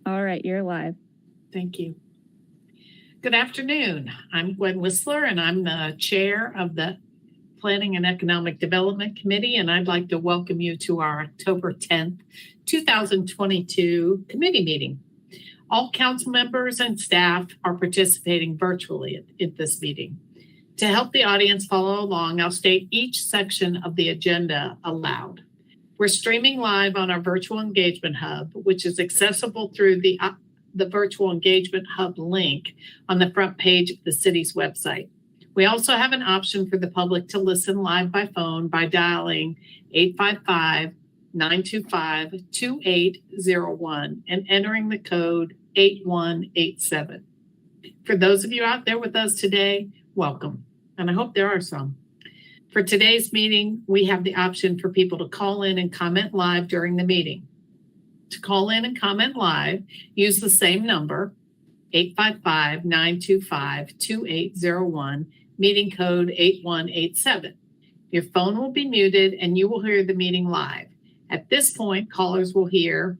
All right, you're live. Thank you. Good afternoon. I'm Gwen Whistler, and I'm the chair of the Planning and Economic Development Committee, and I'd like to welcome you to our October 10th, 2022 committee meeting. All council members and staff are participating virtually at this meeting. To help the audience follow along, I'll state each section of the agenda aloud. We're streaming live on our virtual engagement hub, which is accessible through the virtual engagement hub link on the front page of the city's website. We also have an option for the public to listen live by phone by dialing 855-925-2801 and entering the code 8187. For those of you out there with us today, welcome. And I hope there are some. For today's meeting, we have the option for people to call in and comment live during the meeting. To call in and comment live, use the same number, 855-925-2801, meeting code 8187. Your phone will be muted and you will hear the meeting live. At this point, callers will hear,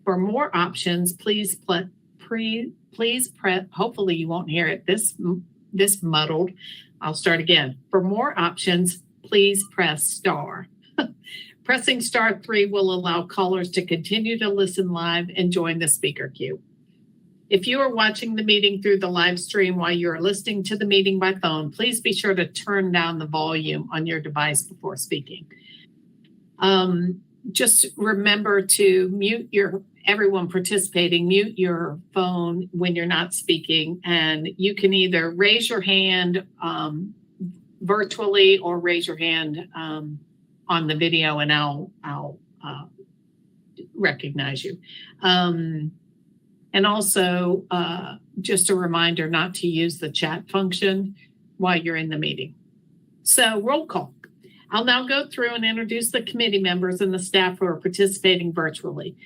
for more options, please press, hopefully you won't hear it this muddled. I'll start again. For more options, please press star. Pressing star 3 will allow callers to continue to listen live and join the speaker queue. If you are watching the meeting through the live stream while you're listening to the meeting by phone, please be sure to turn down the volume on your device before speaking. Just remember to mute everyone participating, mute your phone when you're not speaking, and you can either raise your hand virtually or raise your hand on the video, and I'll recognize you. And also, just a reminder not to use the chat function while you're in the meeting. So roll call. I'll now go through and introduce the committee members and the staff who are participating virtually.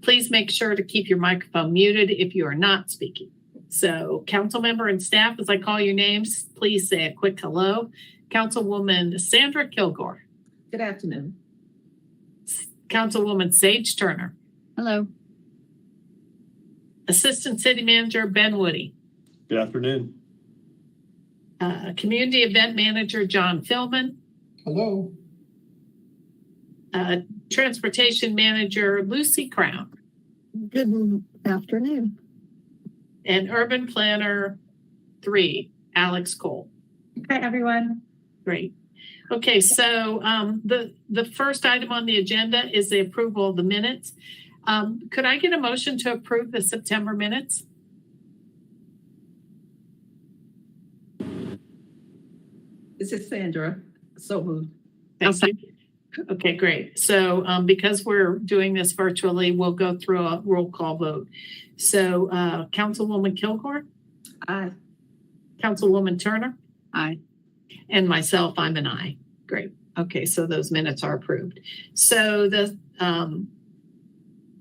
Please make sure to keep your microphone muted if you are not speaking. So council member and staff, as I call your names, please say a quick hello. Councilwoman Sandra Kilgore. Good afternoon. Councilwoman Sage Turner. Hello. Assistant City Manager Ben Woody. Good afternoon. Community Event Manager John Philman. Hello. Transportation Manager Lucy Crown. Good afternoon. And Urban Planner 3, Alex Cole. Hi, everyone. Great. Okay, so the first item on the agenda is the approval of the minutes. Could I get a motion to approve the September minutes? This is Sandra. So moved. Thank you. Okay, great. So because we're doing this virtually, we'll go through a roll call vote. So Councilwoman Kilgore? Aye. Councilwoman Turner? Aye. And myself, I'm an aye. Great. Okay, so those minutes are approved. So the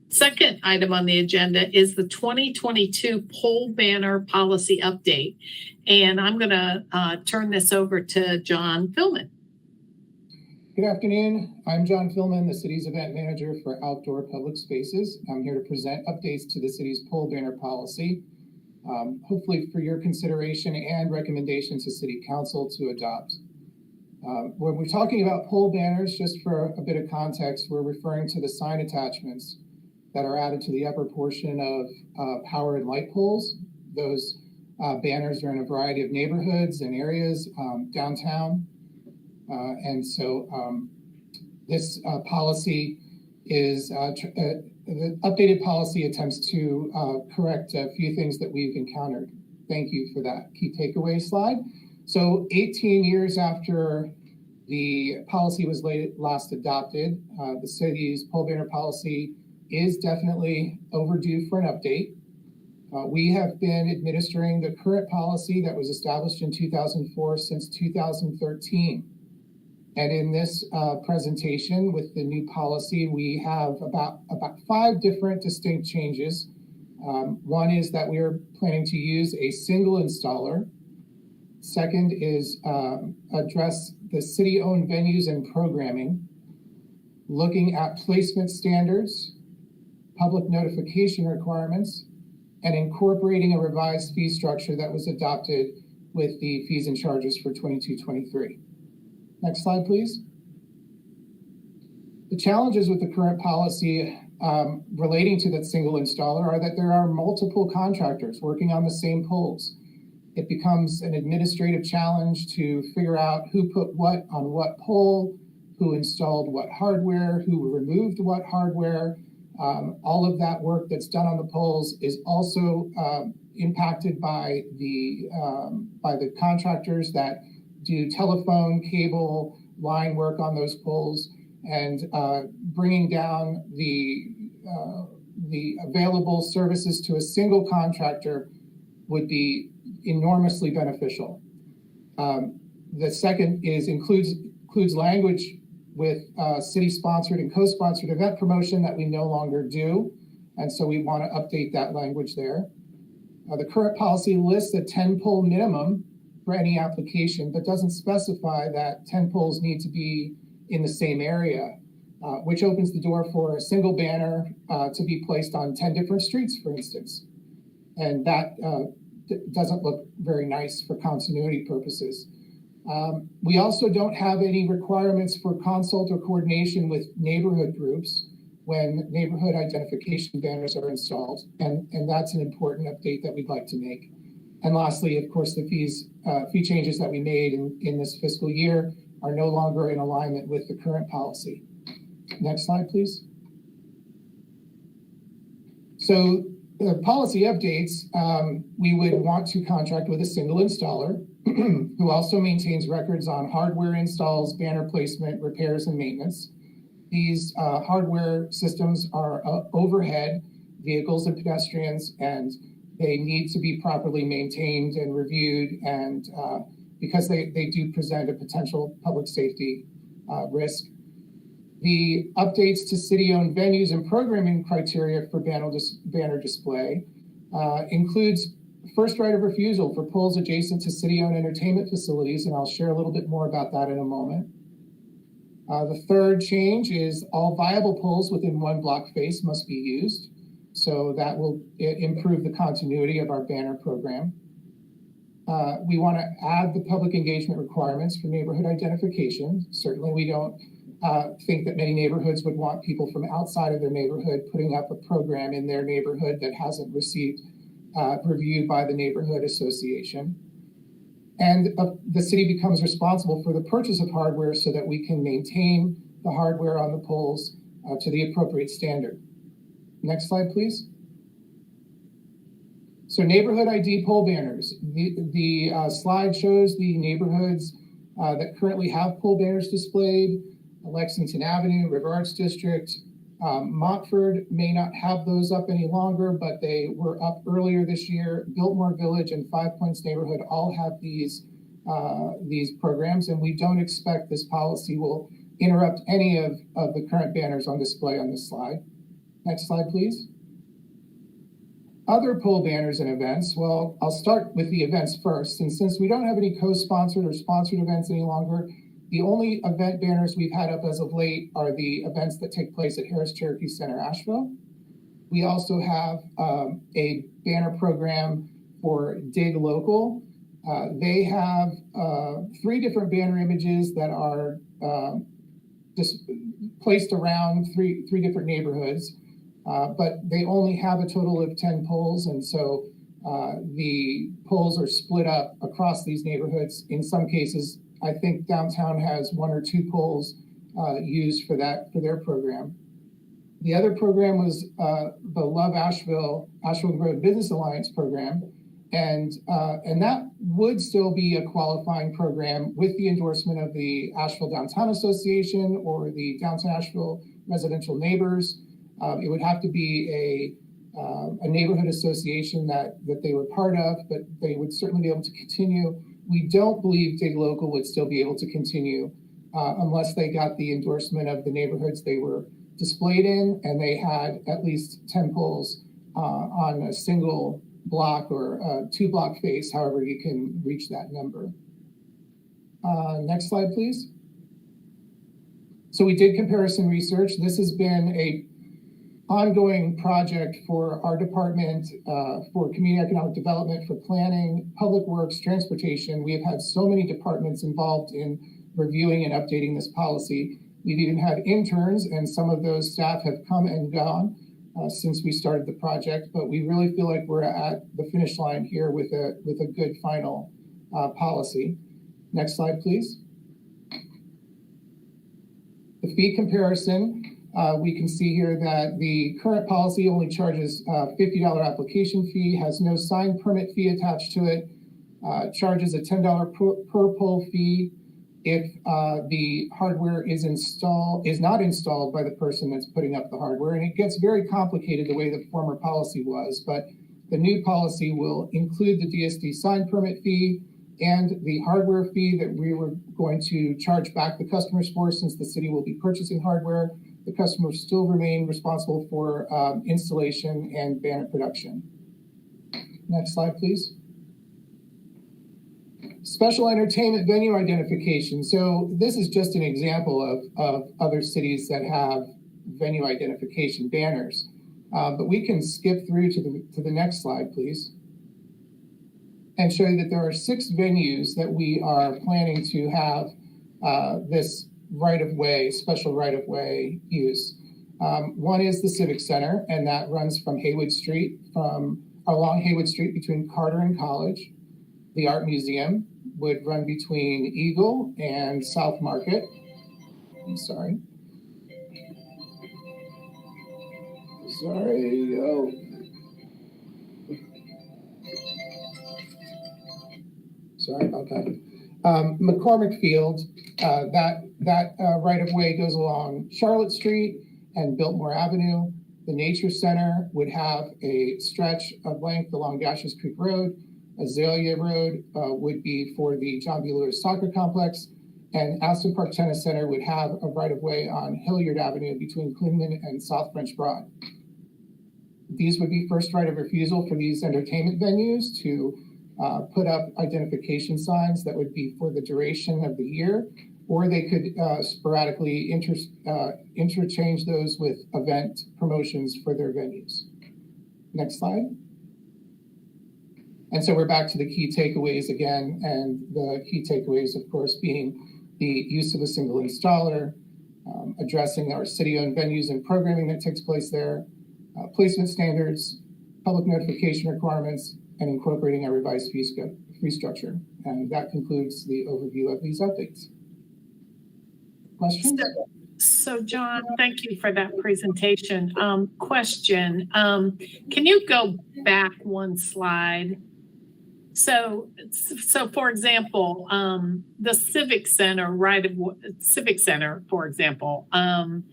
second item on the agenda is the 2022 pole banner policy update. And I'm going to turn this over to John Philman. Good afternoon. I'm John Philman, the city's event manager for outdoor public spaces. I'm here to present updates to the city's pole banner policy, hopefully for your consideration and recommendations to City Council to adopt. When we're talking about pole banners, just for a bit of context, we're referring to the sign attachments that are added to the upper portion of power and light poles. Those banners are in a variety of neighborhoods and areas downtown. And so this policy is, the updated policy attempts to correct a few things that we've encountered. Thank you for that key takeaway slide. So 18 years after the policy was last adopted, the city's pole banner policy is definitely overdue for an update. We have been administering the current policy that was established in 2004 since 2013. And in this presentation with the new policy, we have about 5 different distinct changes. One is that we are planning to use a single installer. Second is address the city-owned venues and programming, looking at placement standards, public notification requirements, and incorporating a revised fee structure that was adopted with the fees and charges for 22-23. Next slide, please. The challenges with the current policy relating to that single installer are that there are multiple contractors working on the same poles. It becomes an administrative challenge to figure out who put what on what pole, who installed what hardware, who removed what hardware. All of that work that's done on the poles is also impacted by the contractors that do telephone, cable, line work on those poles, and bringing down the available services to a single contractor would be enormously beneficial. The second is includes language with city-sponsored and co-sponsored event promotion that we no longer do, and so we want to update that language there. The current policy lists a 10-pole minimum for any application, but doesn't specify that 10 poles need to be in the same area, which opens the door for a single banner to be placed on 10 different streets, for instance. And that doesn't look very nice for continuity purposes. We also don't have any requirements for consult or coordination with neighborhood groups when neighborhood identification banners are installed. And that's an important update that we'd like to make. And lastly, of course, the fee changes that we made in this fiscal year are no longer in alignment with the current policy. Next slide, please. So the policy updates, we would want to contract with a single installer who also maintains records on hardware installs, banner placement, repairs, and maintenance. These hardware systems are overhead vehicles and pedestrians, and they need to be properly maintained and reviewed, and because they do present a potential public safety risk. The updates to city-owned venues and programming criteria for banner display includes first right of refusal for poles adjacent to city-owned entertainment facilities, and I'll share a little bit more about that in a moment. The third change is all viable poles within one block face must be used, so that will improve the continuity of our banner program. We want to add the public engagement requirements for neighborhood identification. Certainly we don't think that many neighborhoods would want people from outside of their neighborhood putting up a program in their neighborhood that hasn't received review by the neighborhood association. And the city becomes responsible for the purchase of hardware so that we can maintain the hardware on the poles to the appropriate standard. Next slide, please. So neighborhood ID pole banners. The slide shows the neighborhoods that currently have pole banners displayed. Lexington Avenue, River Arts District. Montford may not have those up any longer, but they were up earlier this year. Biltmore Village and Five Points neighborhood all have these programs, and we don't expect this policy will interrupt any of the current banners on display on this slide. Next slide, please. Other pole banners and events. Well, I'll start with the events first. And since we don't have any co-sponsored or sponsored events any longer, the only event banners we've had up as of late are the events that take place at Harris Cherokee Center, Asheville. We also have a banner program for Dig Local. They have 3 different banner images that are just placed around three different neighborhoods, but they only have a total of 10 poles, and so the poles are split up across these neighborhoods. In some cases, I think downtown has 1 or 2 poles used for their program. The other program was the Love Asheville Grove Business Alliance program, and that would still be a qualifying program with the endorsement of the Asheville Downtown Association or the Downtown Asheville Residential Neighbors. It would have to be a neighborhood association that they were part of, but they would certainly be able to continue. We don't believe Dig Local would still be able to continue unless they got the endorsement of the neighborhoods they were displayed in, and they had at least 10 poles on a single block or a 2-block face, however you can reach that number. Next slide, please. So we did comparison research. This has been ongoing project for our department, for community economic development, for planning, public works, transportation. We have had so many departments involved in reviewing and updating this policy. We've even had interns, and some of those staff have come and gone since we started the project, but we really feel like we're at the finish line here with a good final policy. Next slide, please. The fee comparison, we can see here that the current policy only charges $50 application fee, has no sign permit fee attached to it, charges a $10 per pole fee if the hardware is not installed by the person that's putting up the hardware. And it gets very complicated the way the former policy was, but the new policy will include the DSD sign permit fee and the hardware fee that we were going to charge back the customers for, since the city will be purchasing hardware. The customers still remain responsible for installation and banner production. Next slide, please. Special entertainment venue identification. So this is just an example of other cities that have venue identification banners. But we can skip through to the next slide, please, and show you that there are 6 venues that we are planning to have this special right-of-way use. One is the Civic Center, and that runs from along Haywood Street between Carter and College. The Art Museum would run between Eagle and South Market. I'm sorry. Sorry about that. McCormick Field, that right-of-way goes along Charlotte Street and Biltmore Avenue. The Nature Center would have a stretch of length along Gashes Creek Road. Azalea Road would be for the John B. Lewis Soccer Complex, and Aston Park Tennis Center would have a right-of-way on Hilliard Avenue between Clingman and South French Broad. These would be first right of refusal for these entertainment venues to put up identification signs that would be for the duration of the year, or they could sporadically interchange those with event promotions for their venues. Next slide. And so we're back to the key takeaways again, and the key takeaways, of course, being the use of a single installer, addressing our city-owned venues and programming that takes place there, placement standards, public notification requirements, and incorporating our revised fee structure. And that concludes the overview of these updates. Questions? So John, thank you for that presentation. Question, can you go back one slide? So for example, the Civic Center, for example, I'm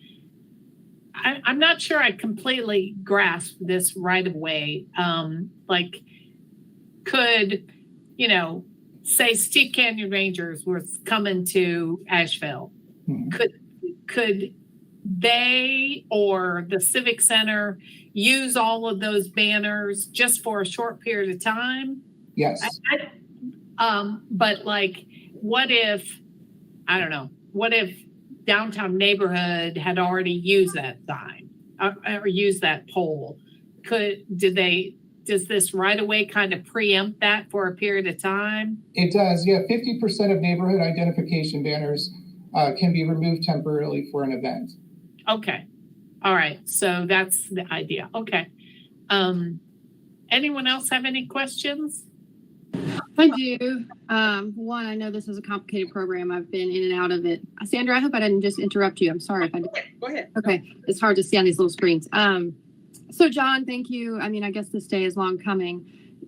not sure I completely grasp this right of way. Like, could, say Steve Canyon Rangers was coming to Asheville, could they or the Civic Center use all of those banners just for a short period of time? Yes. But like, what if downtown neighborhood had already used that sign or used that pole? Does this right away kind of preempt that for a period of time? It does, yeah. 50% of neighborhood identification banners can be removed temporarily for an event. Okay. All right. So that's the idea. Okay. Anyone else have any questions? I do. One, I know this is a complicated program. I've been in and out of it. Sandra, I hope I didn't just interrupt you. I'm sorry if I did. Go ahead. Okay. It's hard to see on these little screens. So John, thank you. I mean, I guess this day is long coming.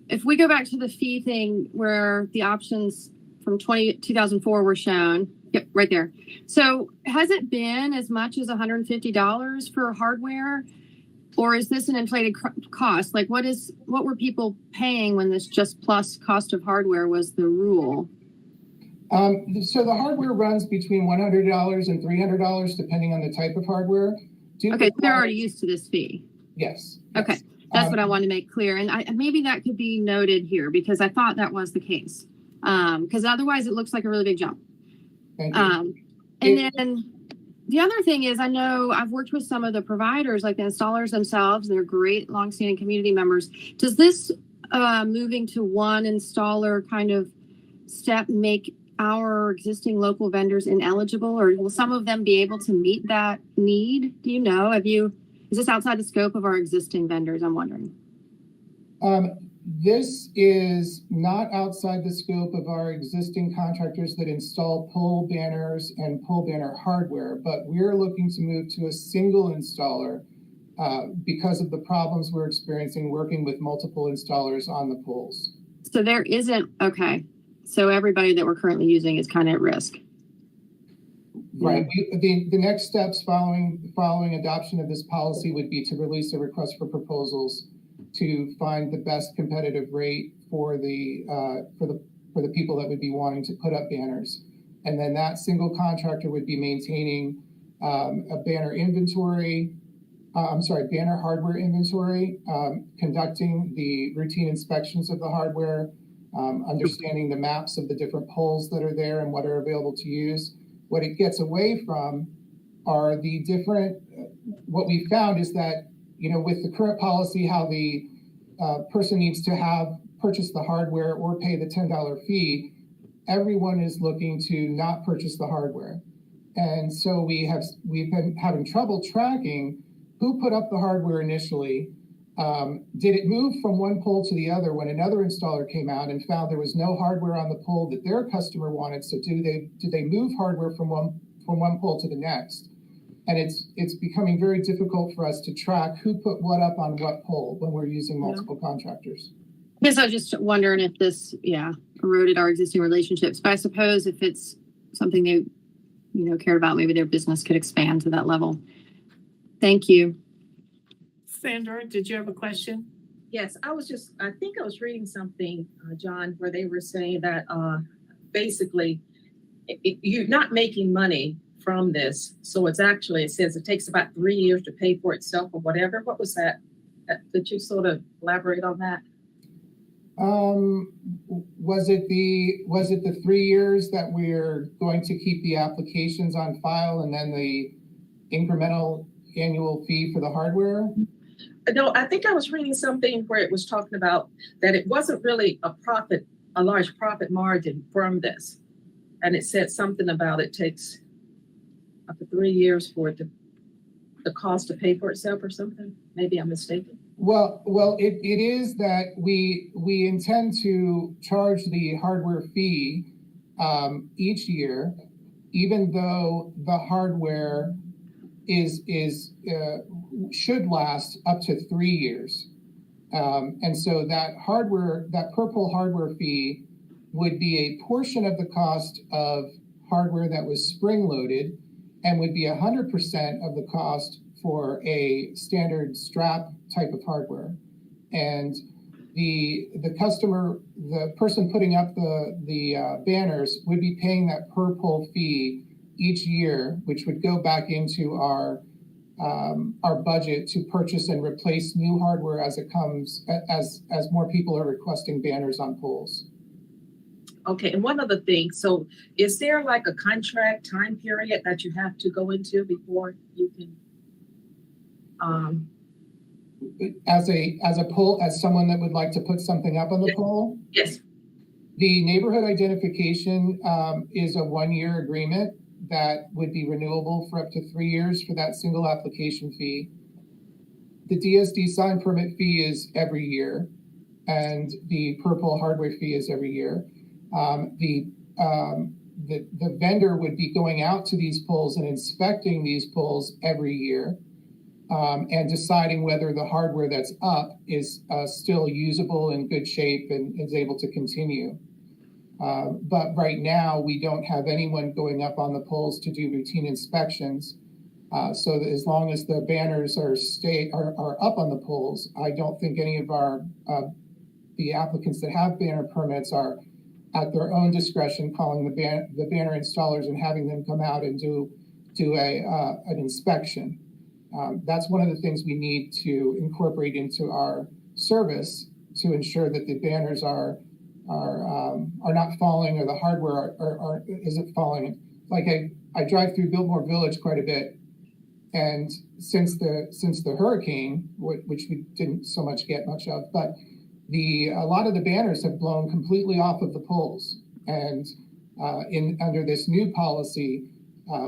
If we go back to the fee thing where the options from 2004 were shown, yep, right there. So has it been as much as $150 for hardware? Or is this an inflated cost? Like, what were people paying when this just plus cost of hardware was the rule? So the hardware runs between $100 and $300, depending on the type of hardware. Okay, so they're already used to this fee. Yes. Okay, that's what I wanted to make clear. And maybe that could be noted here because I thought that was the case. Because otherwise it looks like a really big jump. Thank you. And then The other thing is, I know I've worked with some of the providers, like the installers themselves. They're great longstanding community members. Does this moving to one installer kind of step make our existing local vendors ineligible, or will some of them be able to meet that need? Do you know? Is this outside the scope of our existing vendors? I'm wondering. This is not outside the scope of our existing contractors that install pole banners and pole banner hardware, but we're looking to move to a single installer because of the problems we're experiencing working with multiple installers on the poles. So there isn't, okay. So everybody that we're currently using is kind of at risk. Right. The next steps following adoption of this policy would be to release a request for proposals to find the best competitive rate for the people that would be wanting to put up banners. And then that single contractor would be maintaining a banner inventory, banner hardware inventory, conducting the routine inspections of the hardware, understanding the maps of the different poles that are there and what are available to use. What it gets away from are the different, what we found is that, with the current policy, how the person needs to have purchased the hardware or pay the $10 fee, everyone is looking to not purchase the hardware. And so we've been having trouble tracking who put up the hardware initially. Did it move from one pole to the other when another installer came out and found there was no hardware on the pole that their customer wanted? So did they move hardware from one pole to the next? And it's becoming very difficult for us to track who put what up on what pole when we're using multiple contractors. I guess I was just wondering if this, eroded our existing relationships. But I suppose if it's something they, cared about, maybe their business could expand to that level. Thank you. Sandra, did you have a question? Yes, I think I was reading something, John, where they were saying that basically you're not making money from this. So it says it takes about 3 years to pay for itself or whatever. What was that? Could you sort of elaborate on that? Was it the 3 years that we're going to keep the applications on file and then the incremental annual fee for the hardware? No, I think I was reading something where it was talking about that it wasn't really a large profit margin from this. And it said something about it takes up to 3 years for the cost to pay for itself or something. Maybe I'm mistaken. Well, it is that we intend to charge the hardware fee each year, even though the hardware should last up to 3 years. And so that purple hardware fee would be a portion of the cost of hardware that was spring loaded and would be 100% of the cost for a standard strap type of hardware. And the customer, the person putting up the banners would be paying that purple fee each year, which would go back into our budget to purchase and replace new hardware as it comes, as more people are requesting banners on poles. Okay, and one other thing. So is there like a contract time period that you have to go into before you can as someone that would like to put something up on the pole? Yes. The neighborhood identification is a 1-year agreement that would be renewable for up to 3 years for that single application fee. The DSD sign permit fee is every year, and the purple hardware fee is every year. The vendor would be going out to these poles and inspecting these poles every year, and deciding whether the hardware that's up is still usable, in good shape, and is able to continue. But right now, we don't have anyone going up on the poles to do routine inspections. So that as long as the banners are up on the poles, I don't think any of the applicants that have banner permits are at their own discretion calling the banner installers and having them come out and do an inspection. That's one of the things we need to incorporate into our service to ensure that the banners are not falling, or the hardware isn't falling. Like I drive through Biltmore Village quite a bit, and since the hurricane, which we didn't so much get much of, but a lot of the banners have blown completely off of the poles. And under this new policy,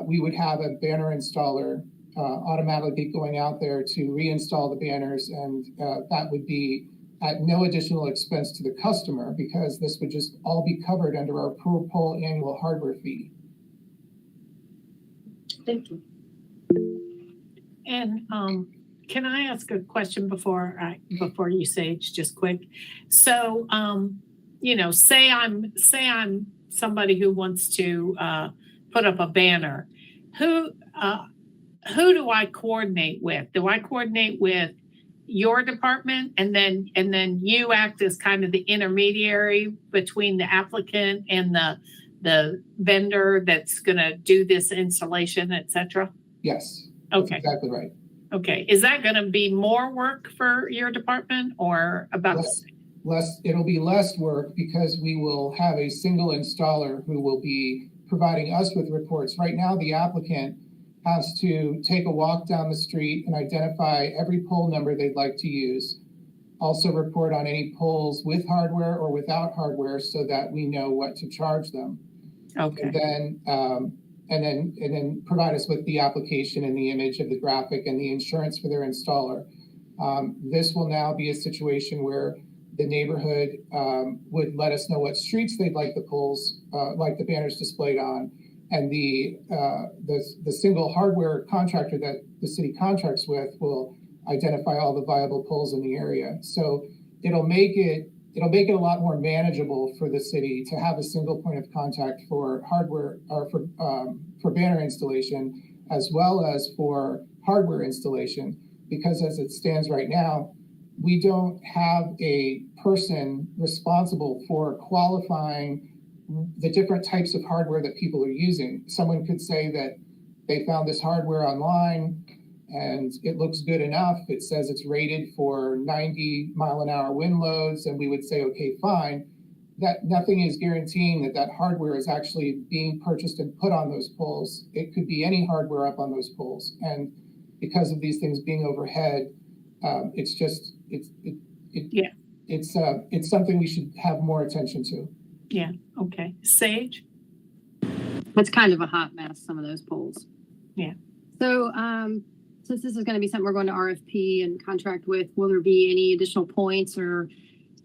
we would have a banner installer automatically going out there to reinstall the banners, and that would be at no additional expense to the customer, because this would just all be covered under our per pole annual hardware fee. Thank you. And can I ask a question before you say, just quick? So say I'm somebody who wants to put up a banner. Who do I coordinate with? Do I coordinate with your department, and then you act as kind of the intermediary between the applicant and the vendor that's going to do this installation, et cetera? Yes. Okay. That's exactly right. Okay. Is that going to be more work for your department, or about It'll be less work, because we will have a single installer who will be providing us with reports. Right now, the applicant has to take a walk down the street and identify every pole number they'd like to use. Also report on any poles with hardware or without hardware, so that we know what to charge them. Okay. And then provide us with the application and the image of the graphic and the insurance for their installer. This will now be a situation where the neighborhood would let us know what streets they'd like the poles, like the banners displayed on, and the single hardware contractor that the city contracts with will identify all the viable poles in the area. So it'll make it a lot more manageable for the city to have a single point of contact for hardware, or for banner installation, as well as for hardware installation. Because as it stands right now, we don't have a person responsible for qualifying the different types of hardware that people are using. Someone could say that they found this hardware online and it looks good enough. It says it's rated for 90-mile-an-hour wind loads, and we would say, okay, fine. That nothing is guaranteeing that that hardware is actually being purchased and put on those poles. It could be any hardware up on those poles, and because of these things being overhead, it's something we should have more attention to. Yeah. Okay. Sage? It's kind of a hot mess, some of those polls. Yeah. So since this is going to be something we're going to RFP and contract with, will there be any additional points or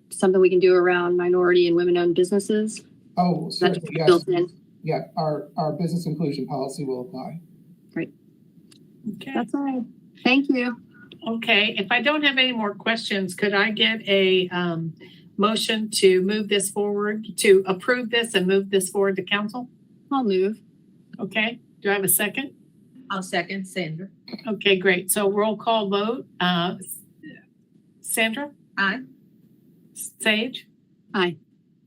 something we can do around minority and women-owned businesses? Oh, That's certainly, yes. built in. Yeah, our business inclusion policy will apply. Great. Okay. That's all right. Thank you. Okay. If I don't have any more questions, could I get a motion to move this forward, to approve this and move this forward to council? I'll move. Okay. Do I have a second? I'll second Sandra. Okay, great. So roll call vote. Sandra? Aye. Sage? Aye.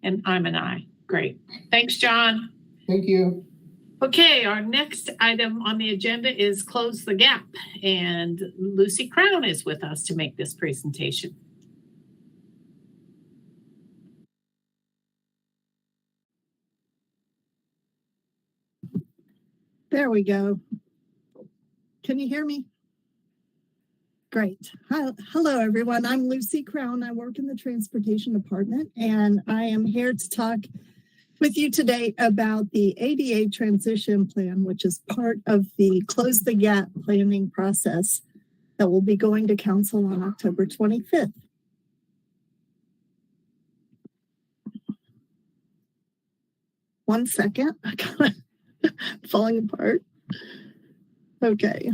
And I'm an aye. Great. Thanks, John. Thank you. Okay, our next item on the agenda is Close the Gap. And Lucy Crown is with us to make this presentation. There we go. Can you hear me? Great. Hello, everyone. I'm Lucy Crown. I work in the transportation department, and I am here to talk with you today about the ADA transition plan, which is part of the Close the Gap planning process that will be going to council on October 25th. One second. I got it falling apart. Okay.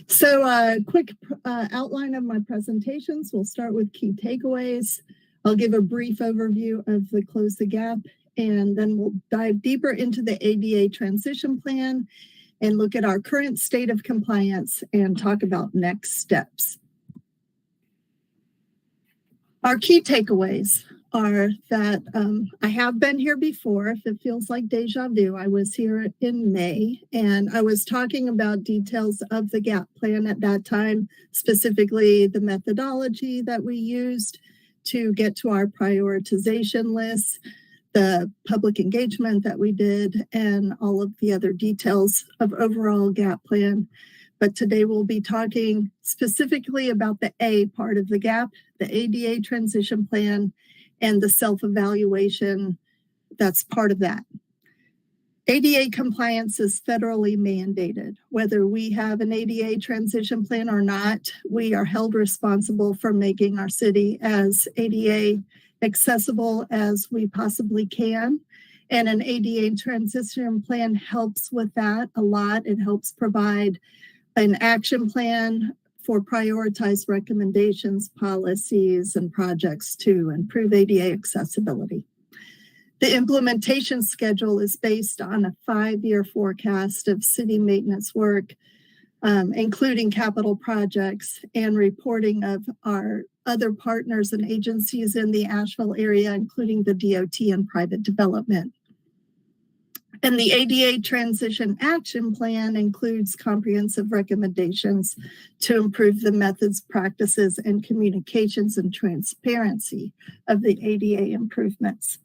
So quick outline of my presentations. We'll start with key takeaways. I'll give a brief overview of the Close the Gap, and then we'll dive deeper into the ADA transition plan and look at our current state of compliance and talk about next steps. Our key takeaways are that I have been here before. If it feels like deja vu, I was here in May, and I was talking about details of the GAP plan at that time, specifically the methodology that we used to get to our prioritization list, the public engagement that we did, and all of the other details of overall GAP plan. But today we'll be talking specifically about the A part of the GAP, the ADA transition plan, and the self-evaluation that's part of that. ADA compliance is federally mandated. Whether we have an ADA transition plan or not, we are held responsible for making our city as ADA accessible as we possibly can. And an ADA transition plan helps with that a lot. It helps provide an action plan for prioritized recommendations, policies, and projects to improve ADA accessibility. The implementation schedule is based on a 5-year forecast of city maintenance work, including capital projects and reporting of our other partners and agencies in the Asheville area, including the DOT and private development. And the ADA Transition Action Plan includes comprehensive recommendations to improve the methods, practices, and communications and transparency of the ADA improvements.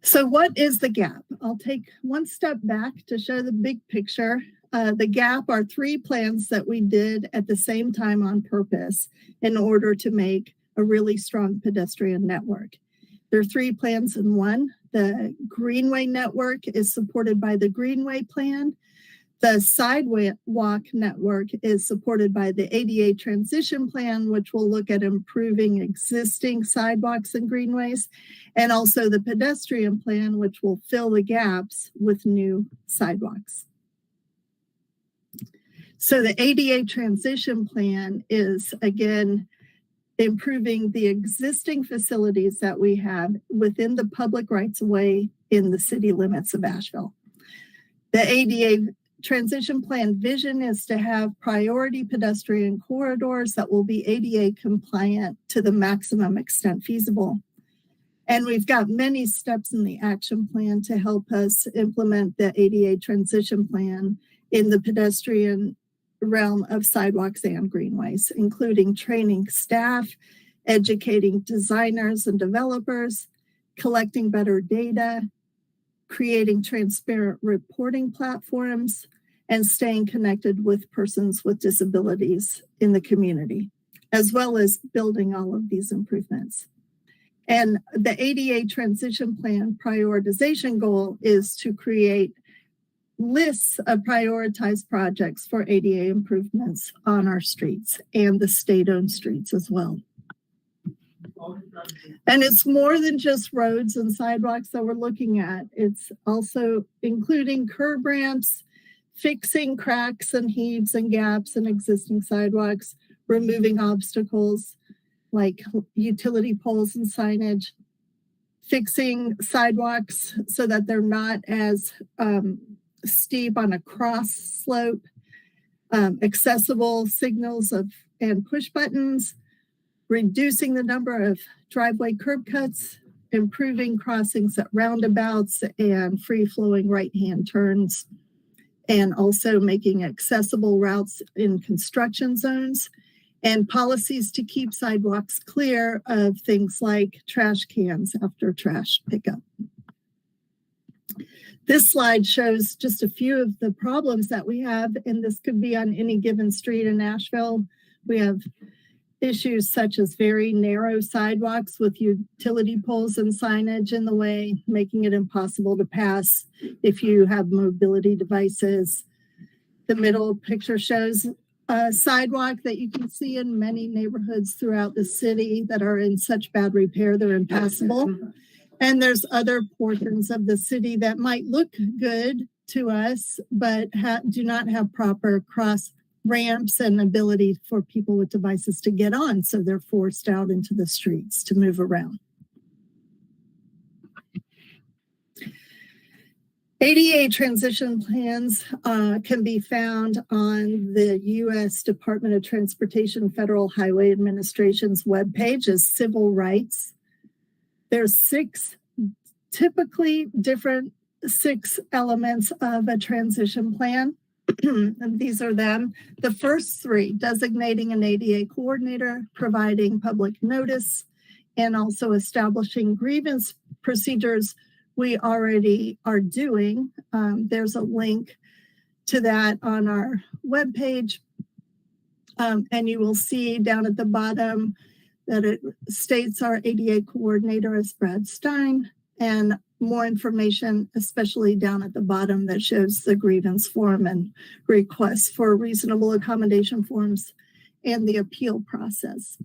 So what is the GAP? I'll take one step back to show the big picture. The GAP are 3 plans that we did at the same time on purpose in order to make a really strong pedestrian network. There are 3 plans in one. The Greenway network is supported by the Greenway plan. The sidewalk network is supported by the ADA transition plan, which will look at improving existing sidewalks and greenways, and also the pedestrian plan, which will fill the gaps with new sidewalks. So the ADA transition plan is, again, improving the existing facilities that we have within the public rights of way in the city limits of Asheville. The ADA transition plan vision is to have priority pedestrian corridors that will be ADA compliant to the maximum extent feasible. And we've got many steps in the action plan to help us implement the ADA transition plan in the pedestrian realm of sidewalks and greenways, including training staff, educating designers and developers, collecting better data, creating transparent reporting platforms, and staying connected with persons with disabilities in the community, as well as building all of these improvements. And the ADA transition plan prioritization goal is to create lists of prioritized projects for ADA improvements on our streets and the state-owned streets as well. And it's more than just roads and sidewalks that we're looking at. It's also including curb ramps, fixing cracks and heaves and gaps in existing sidewalks, removing obstacles like utility poles and signage, fixing sidewalks so that they're not as steep on a cross slope, accessible signals and push buttons, reducing the number of driveway curb cuts, improving crossings at roundabouts and free-flowing right-hand turns, and also making accessible routes in construction zones, and policies to keep sidewalks clear of things like trash cans after trash pickup. This slide shows just a few of the problems that we have, and this could be on any given street in Asheville. We have issues such as very narrow sidewalks with utility poles and signage in the way, making it impossible to pass if you have mobility devices. The middle picture shows a sidewalk that you can see in many neighborhoods throughout the city that are in such bad repair they're impassable. And there's other portions of the city that might look good to us, but do not have proper cross ramps and ability for people with devices to get on. So they're forced out into the streets to move around. ADA transition plans can be found on the U.S. Department of Transportation Federal Highway Administration's webpage as civil rights. There's 6 typically different 6 elements of a transition plan. And these are them. The first three, designating an ADA coordinator, providing public notice, and also establishing grievance procedures, we already are doing. There's a link to that on our webpage. And you will see down at the bottom that it states our ADA coordinator is Brad Stein, and more information, especially down at the bottom, that shows the grievance form and requests for reasonable accommodation forms and the appeal process.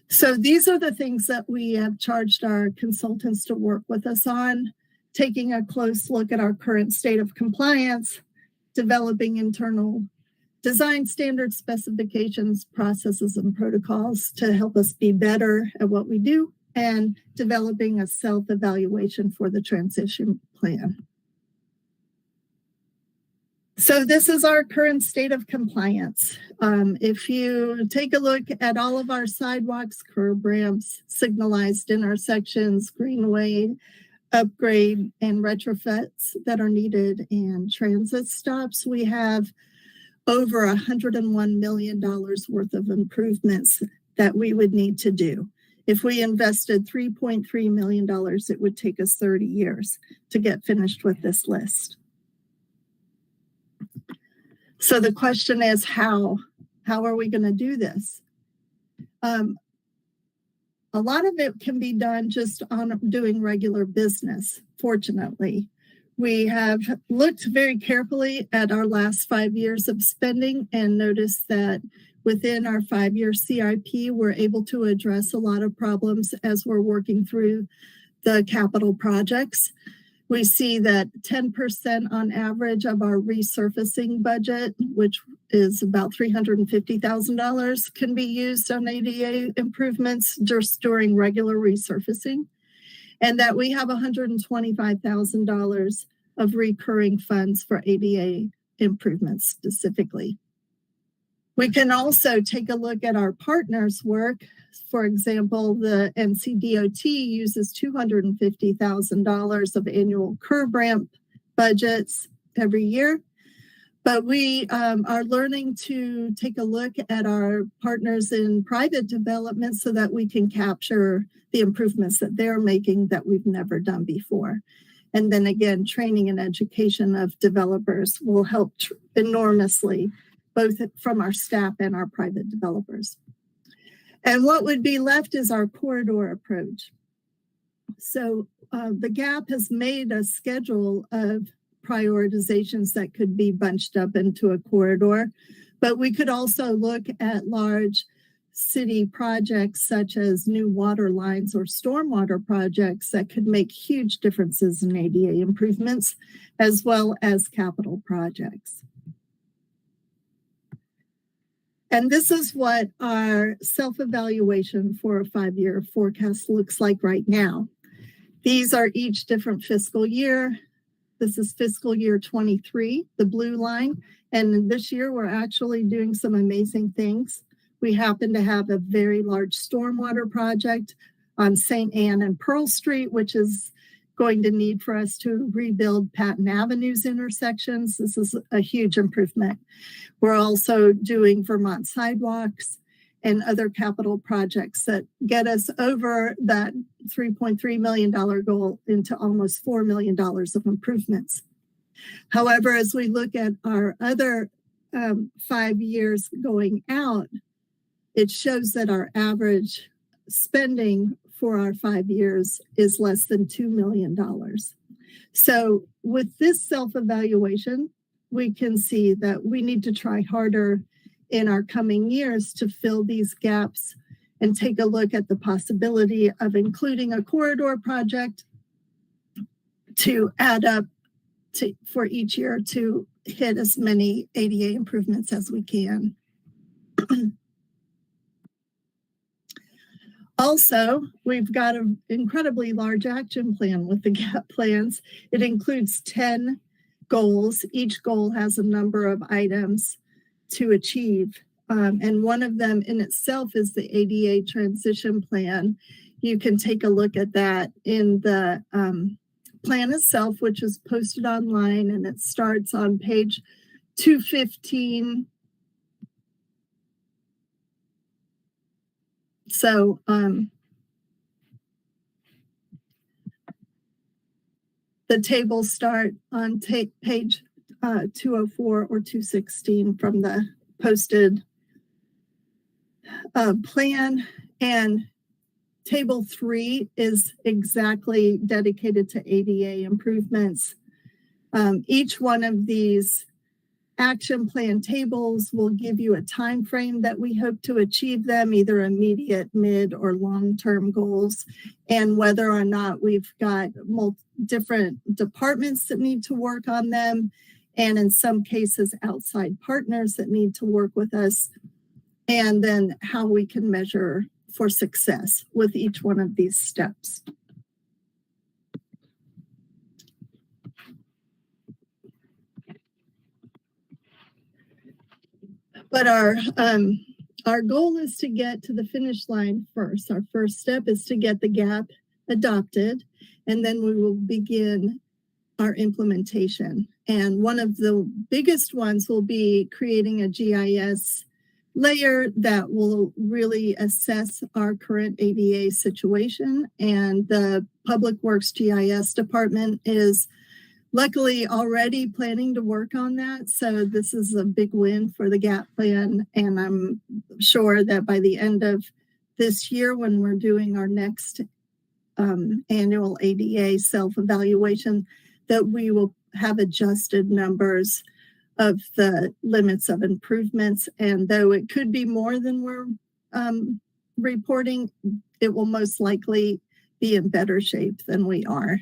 So these are the things that we have charged our consultants to work with us on, taking a close look at our current state of compliance, developing internal design standards, specifications, processes, and protocols to help us be better at what we do, and developing a self-evaluation for the transition plan. So this is our current state of compliance. If you take a look at all of our sidewalks, curb ramps, signalized intersections, greenway upgrade and retrofits that are needed, and transit stops, we have over $101 million worth of improvements that we would need to do. If we invested $3.3 million, it would take us 30 years to get finished with this list. So the question is, how are we going to do this? A lot of it can be done just on doing regular business, fortunately. We have looked very carefully at our last 5 years of spending and noticed that within our 5-year CIP, we're able to address a lot of problems as we're working through the capital projects. We see that 10% on average of our resurfacing budget, which is about $350,000, can be used on ADA improvements just during regular resurfacing, and that we have $125,000 of recurring funds for ADA improvements specifically. We can also take a look at our partners' work. For example, the NCDOT uses $250,000 of annual curb ramp budgets every year. But we are learning to take a look at our partners in private development so that we can capture the improvements that they're making that we've never done before. And then again, training and education of developers will help enormously, both from our staff and our private developers. And what would be left is our corridor approach. So the GAP has made a schedule of prioritizations that could be bunched up into a corridor, but we could also look at large city projects such as new water lines or stormwater projects that could make huge differences in ADA improvements, as well as capital projects. And this is what our self-evaluation for a 5-year forecast looks like right now. These are each different fiscal year. This is fiscal year 23, the blue line. And this year, we're actually doing some amazing things. We happen to have a very large stormwater project on St. Anne and Pearl Street, which is going to need for us to rebuild Patton Avenue's intersections. This is a huge improvement. We're also doing Vermont sidewalks and other capital projects that get us over that $3.3 million goal into almost $4 million of improvements. However, as we look at our other 5 years going out, it shows that our average spending for our 5 years is less than $2 million. So with this self-evaluation, we can see that we need to try harder in our coming years to fill these gaps and take a look at the possibility of including a corridor project to add up to, for each year, to hit as many ADA improvements as we can. Also, we've got an incredibly large action plan with the GAP plans. It includes 10 goals. Each goal has a number of items to achieve. And one of them in itself is the ADA transition plan. You can take a look at that in the plan itself, which is posted online, and it starts on page 215. So, the tables start on page 204 or 216 from the posted plan, and table 3 is exactly dedicated to ADA improvements. Each one of these action plan tables will give you a time frame that we hope to achieve them, either immediate, mid, or long-term goals, and whether or not we've got different departments that need to work on them, and in some cases outside partners that need to work with us, and then how we can measure for success with each one of these steps. But our goal is to get to the finish line first. Our first step is to get the GAP adopted, and then we will begin our implementation. And one of the biggest ones will be creating a GIS layer that will really assess our current ADA situation. And the Public Works GIS department is luckily already planning to work on that. So this is a big win for the GAP plan. And I'm sure that by the end of this year, when we're doing our next annual ADA self-evaluation, that we will have adjusted numbers of the limits of improvements. And though it could be more than we're reporting, it will most likely be in better shape than we are.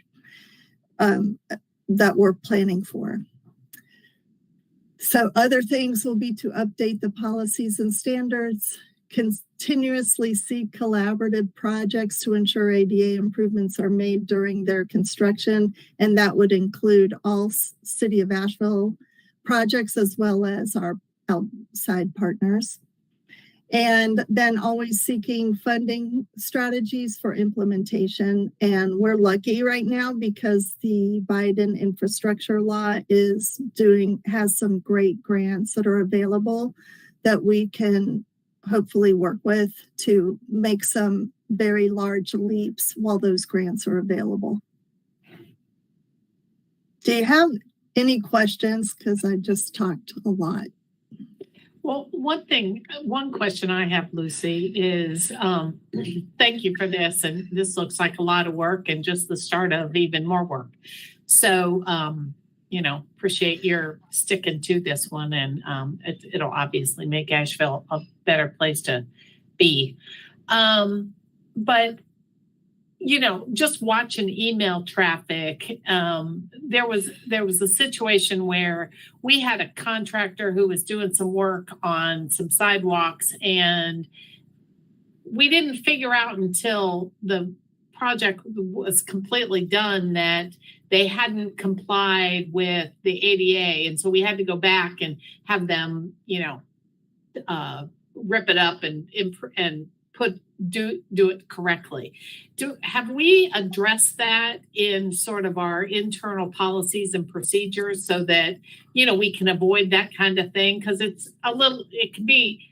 That we're planning for. So other things will be to update the policies and standards, continuously seek collaborative projects to ensure ADA improvements are made during their construction, and that would include all City of Asheville projects as well as our outside partners. And then always seeking funding strategies for implementation. And we're lucky right now because the Biden infrastructure law has some great grants that are available that we can hopefully work with to make some very large leaps while those grants are available. Do you have any questions? Because I just talked a lot. Well, one question I have, Lucy, is thank you for this. And this looks like a lot of work and just the start of even more work. So, appreciate your sticking to this one. And it'll obviously make Asheville a better place to be. But just watching email traffic, there was a situation where we had a contractor who was doing some work on some sidewalks, and we didn't figure out until the project was completely done that they hadn't complied with the ADA. And so we had to go back and have them, rip it up and do it correctly. Have we addressed that in sort of our internal policies and procedures so that, we can avoid that kind of thing? Because it can be,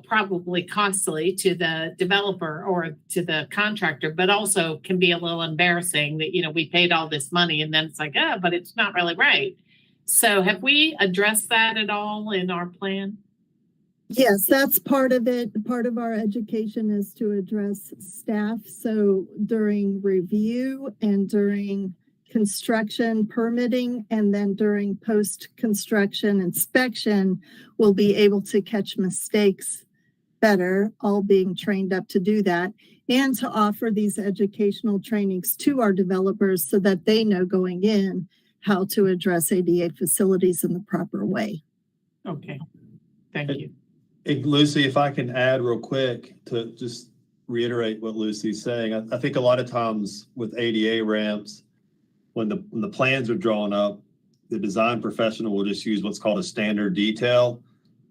probably costly to the developer or to the contractor, but also can be a little embarrassing that, we paid all this money and then it's like, but it's not really right. So have we addressed that at all in our plan? Yes, that's part of it. Part of our education is to address staff. So during review and during construction permitting, and then during post-construction inspection, we'll be able to catch mistakes better, all being trained up to do that, and to offer these educational trainings to our developers so that they know going in how to address ADA facilities in the proper way. Okay, thank you. Hey, Lucy, if I can add real quick to just reiterate what Lucy's saying, I think a lot of times with ADA ramps, when the plans are drawn up, the design professional will just use what's called a standard detail,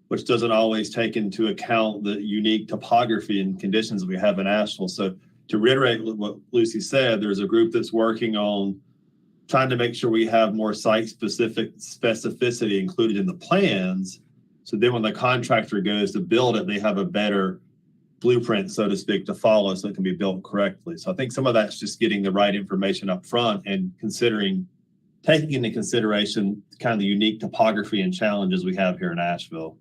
which doesn't always take into account the unique topography and conditions that we have in Asheville. So to reiterate what Lucy said, there's a group that's working on trying to make sure we have more site-specific specificity included in the plans. So then when the contractor goes to build it, they have a better blueprint, so to speak, to follow so it can be built correctly. So I think some of that's just getting the right information up front and taking into consideration kind of the unique topography and challenges we have here in Asheville.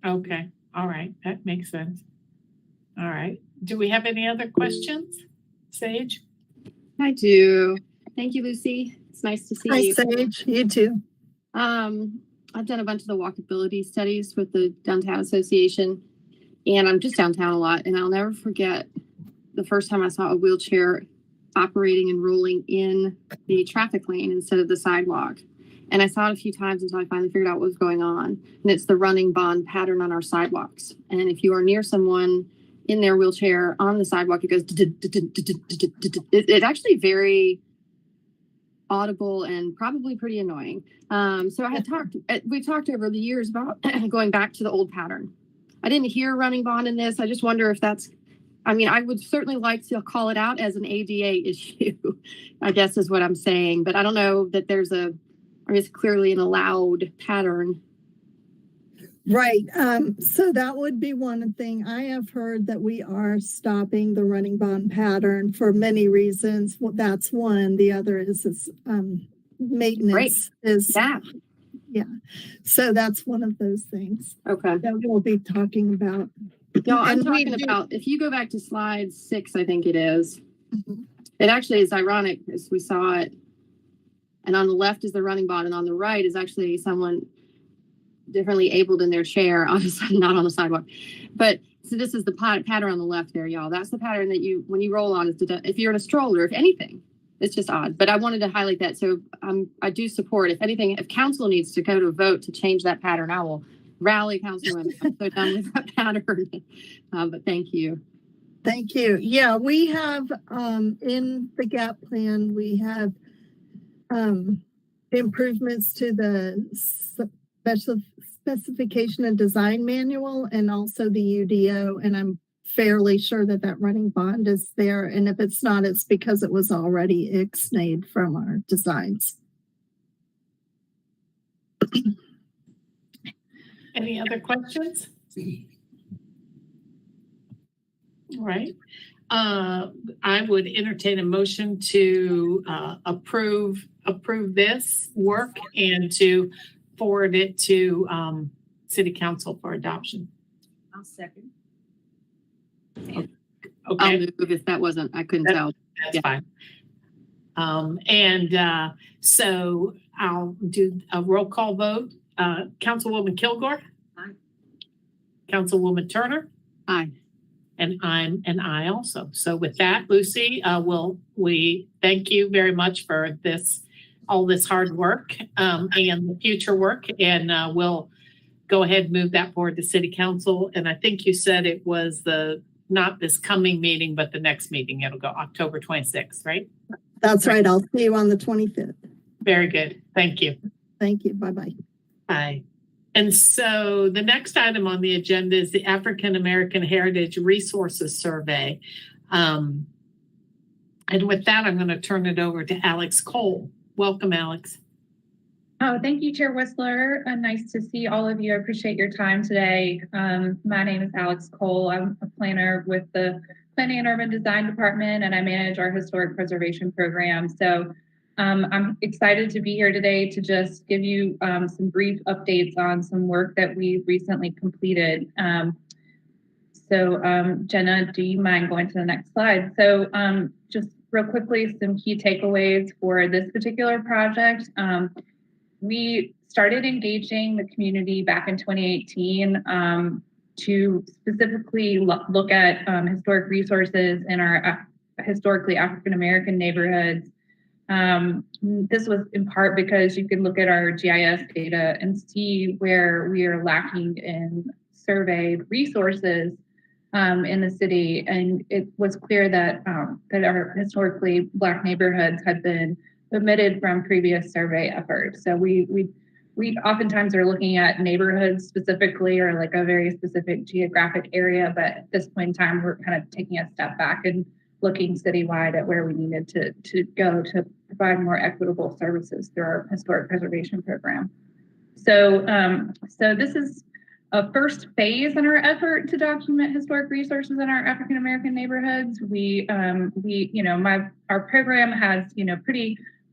Okay, all right, that makes sense. All right, do we have any other questions, Sage? I do. Thank you, Lucy. It's nice to see Hi, you. Sage. You too. I've done a bunch of the walkability studies with the Downtown Association, and I'm just downtown a lot. And I'll never forget the first time I saw a wheelchair operating and rolling in the traffic lane instead of the sidewalk. And I saw it a few times until I finally figured out what was going on. And it's the running bond pattern on our sidewalks. And if you are near someone in their wheelchair on the sidewalk, it goes, it's actually very audible and probably pretty annoying. So we talked over the years about going back to the old pattern. I didn't hear running bond in this. I just wonder if I would certainly like to call it out as an ADA issue, I guess is what I'm saying. But I don't know that it's clearly an allowed pattern. Right. So that would be one thing. I have heard that we are stopping the running bond pattern for many reasons. Well, that's one. The other is maintenance. Yeah. So that's one of those things Okay. that we'll be talking about. No, I'm And we talking do- about, if you go back to slide 6, I think it is. Mhm. It actually is ironic as we saw it. And on the left is the running bond, and on the right is actually someone differently abled in their chair, not on the sidewalk. But so this is the pattern on the left there, y'all. That's the pattern that when you roll on, if you're in a stroller, if anything, it's just odd. But I wanted to highlight that. So I do support, if anything, if council needs to go to a vote to change that pattern, I will rally councilwomen. I'm so done with that pattern. But thank you. Thank you. Yeah, we have in the GAP plan, we have improvements to the specification and design manual and also the UDO. And I'm fairly sure that running bond is there. And if it's not, it's because it was already ixnayed from our designs. Any other questions? All right. I would entertain a motion to approve this work and to forward it to City Council for adoption. I'll second. Okay. I'll move if that wasn't, I couldn't tell. That's Yeah. fine. So I'll do a roll call vote. Councilwoman Kilgore? Aye. Councilwoman Turner? Aye. And I'm an aye also. So with that, Lucy, we thank you very much for all this hard work and the future work. And we'll go ahead and move that forward to City Council. And I think you said it was not this coming meeting, but the next meeting. It'll go October 26th, right? That's right. I'll see you on the 25th. Very good. Thank you. Thank you. Bye-bye. Aye. And so the next item on the agenda is the African American Heritage Resources Survey. And with that, I'm going to turn it over to Alex Cole. Welcome, Alex. Oh, thank you, Chair Whistler. Nice to see all of you. I appreciate your time today. My name is Alex Cole. I'm a planner with the Planning and Urban Design Department, and I manage our historic preservation program. So I'm excited to be here today to just give you some brief updates on some work that we recently completed. Jenna, do you mind going to the next slide? So just real quickly, some key takeaways for this particular project. We started engaging the community back in 2018 to specifically look at historic resources in our historically African American neighborhoods. This was in part because you can look at our GIS data and see where we are lacking in surveyed resources in the city. And it was clear that our historically Black neighborhoods had been omitted from previous survey efforts. So we oftentimes are looking at neighborhoods specifically or like a very specific geographic area, but at this point in time, we're kind of taking a step back and looking citywide at where we needed to go to provide more equitable services through our historic preservation program. So, so this is a first phase in our effort to document historic resources in our African American neighborhoods. Our program has,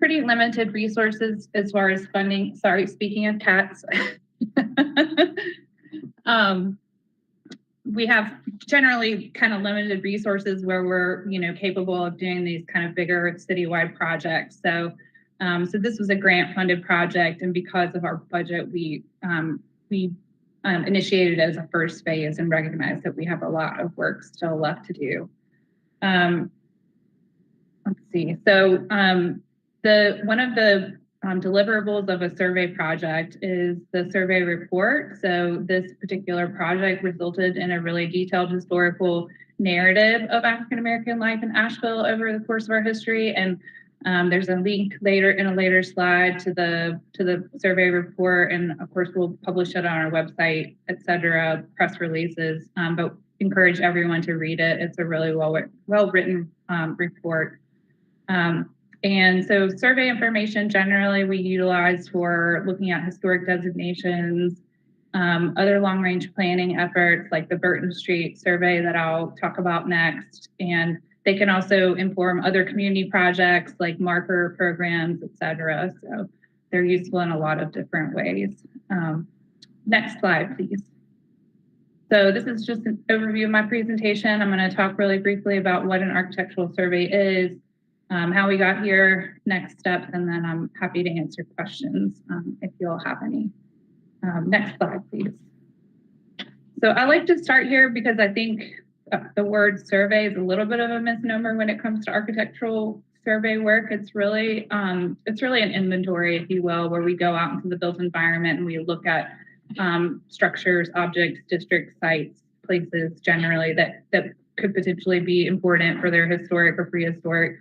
pretty limited resources as far as funding. Sorry, speaking of cats. We have generally kind of limited resources where we're, capable of doing these kind of bigger citywide projects. So, so this was a grant funded project, and because of our budget, we initiated as a first phase and recognized that we have a lot of work still left to do. Let's see. So, one of the deliverables of a survey project is the survey report. So this particular project resulted in a really detailed historical narrative of African American life in Asheville over the course of our history. And there's a link later in a later slide to the survey report, and of course we'll publish it on our website, etc., press releases. But encourage everyone to read it. It's a really well written report. And so survey information generally we utilize for looking at historic designations, other long range planning efforts like the Burton Street survey that I'll talk about next. And they can also inform other community projects like marker programs, et cetera. So they're useful in a lot of different ways. Next slide, please. So this is just an overview of my presentation. I'm going to talk really briefly about what an architectural survey is, how we got here, next steps, and then I'm happy to answer questions if you all have any. Next slide, please. So I like to start here because I think the word survey is a little bit of a misnomer when it comes to architectural survey work. It's really an inventory, if you will, where we go out into the built environment and we look at structures, objects, districts, sites, places generally that could potentially be important for their historic or prehistoric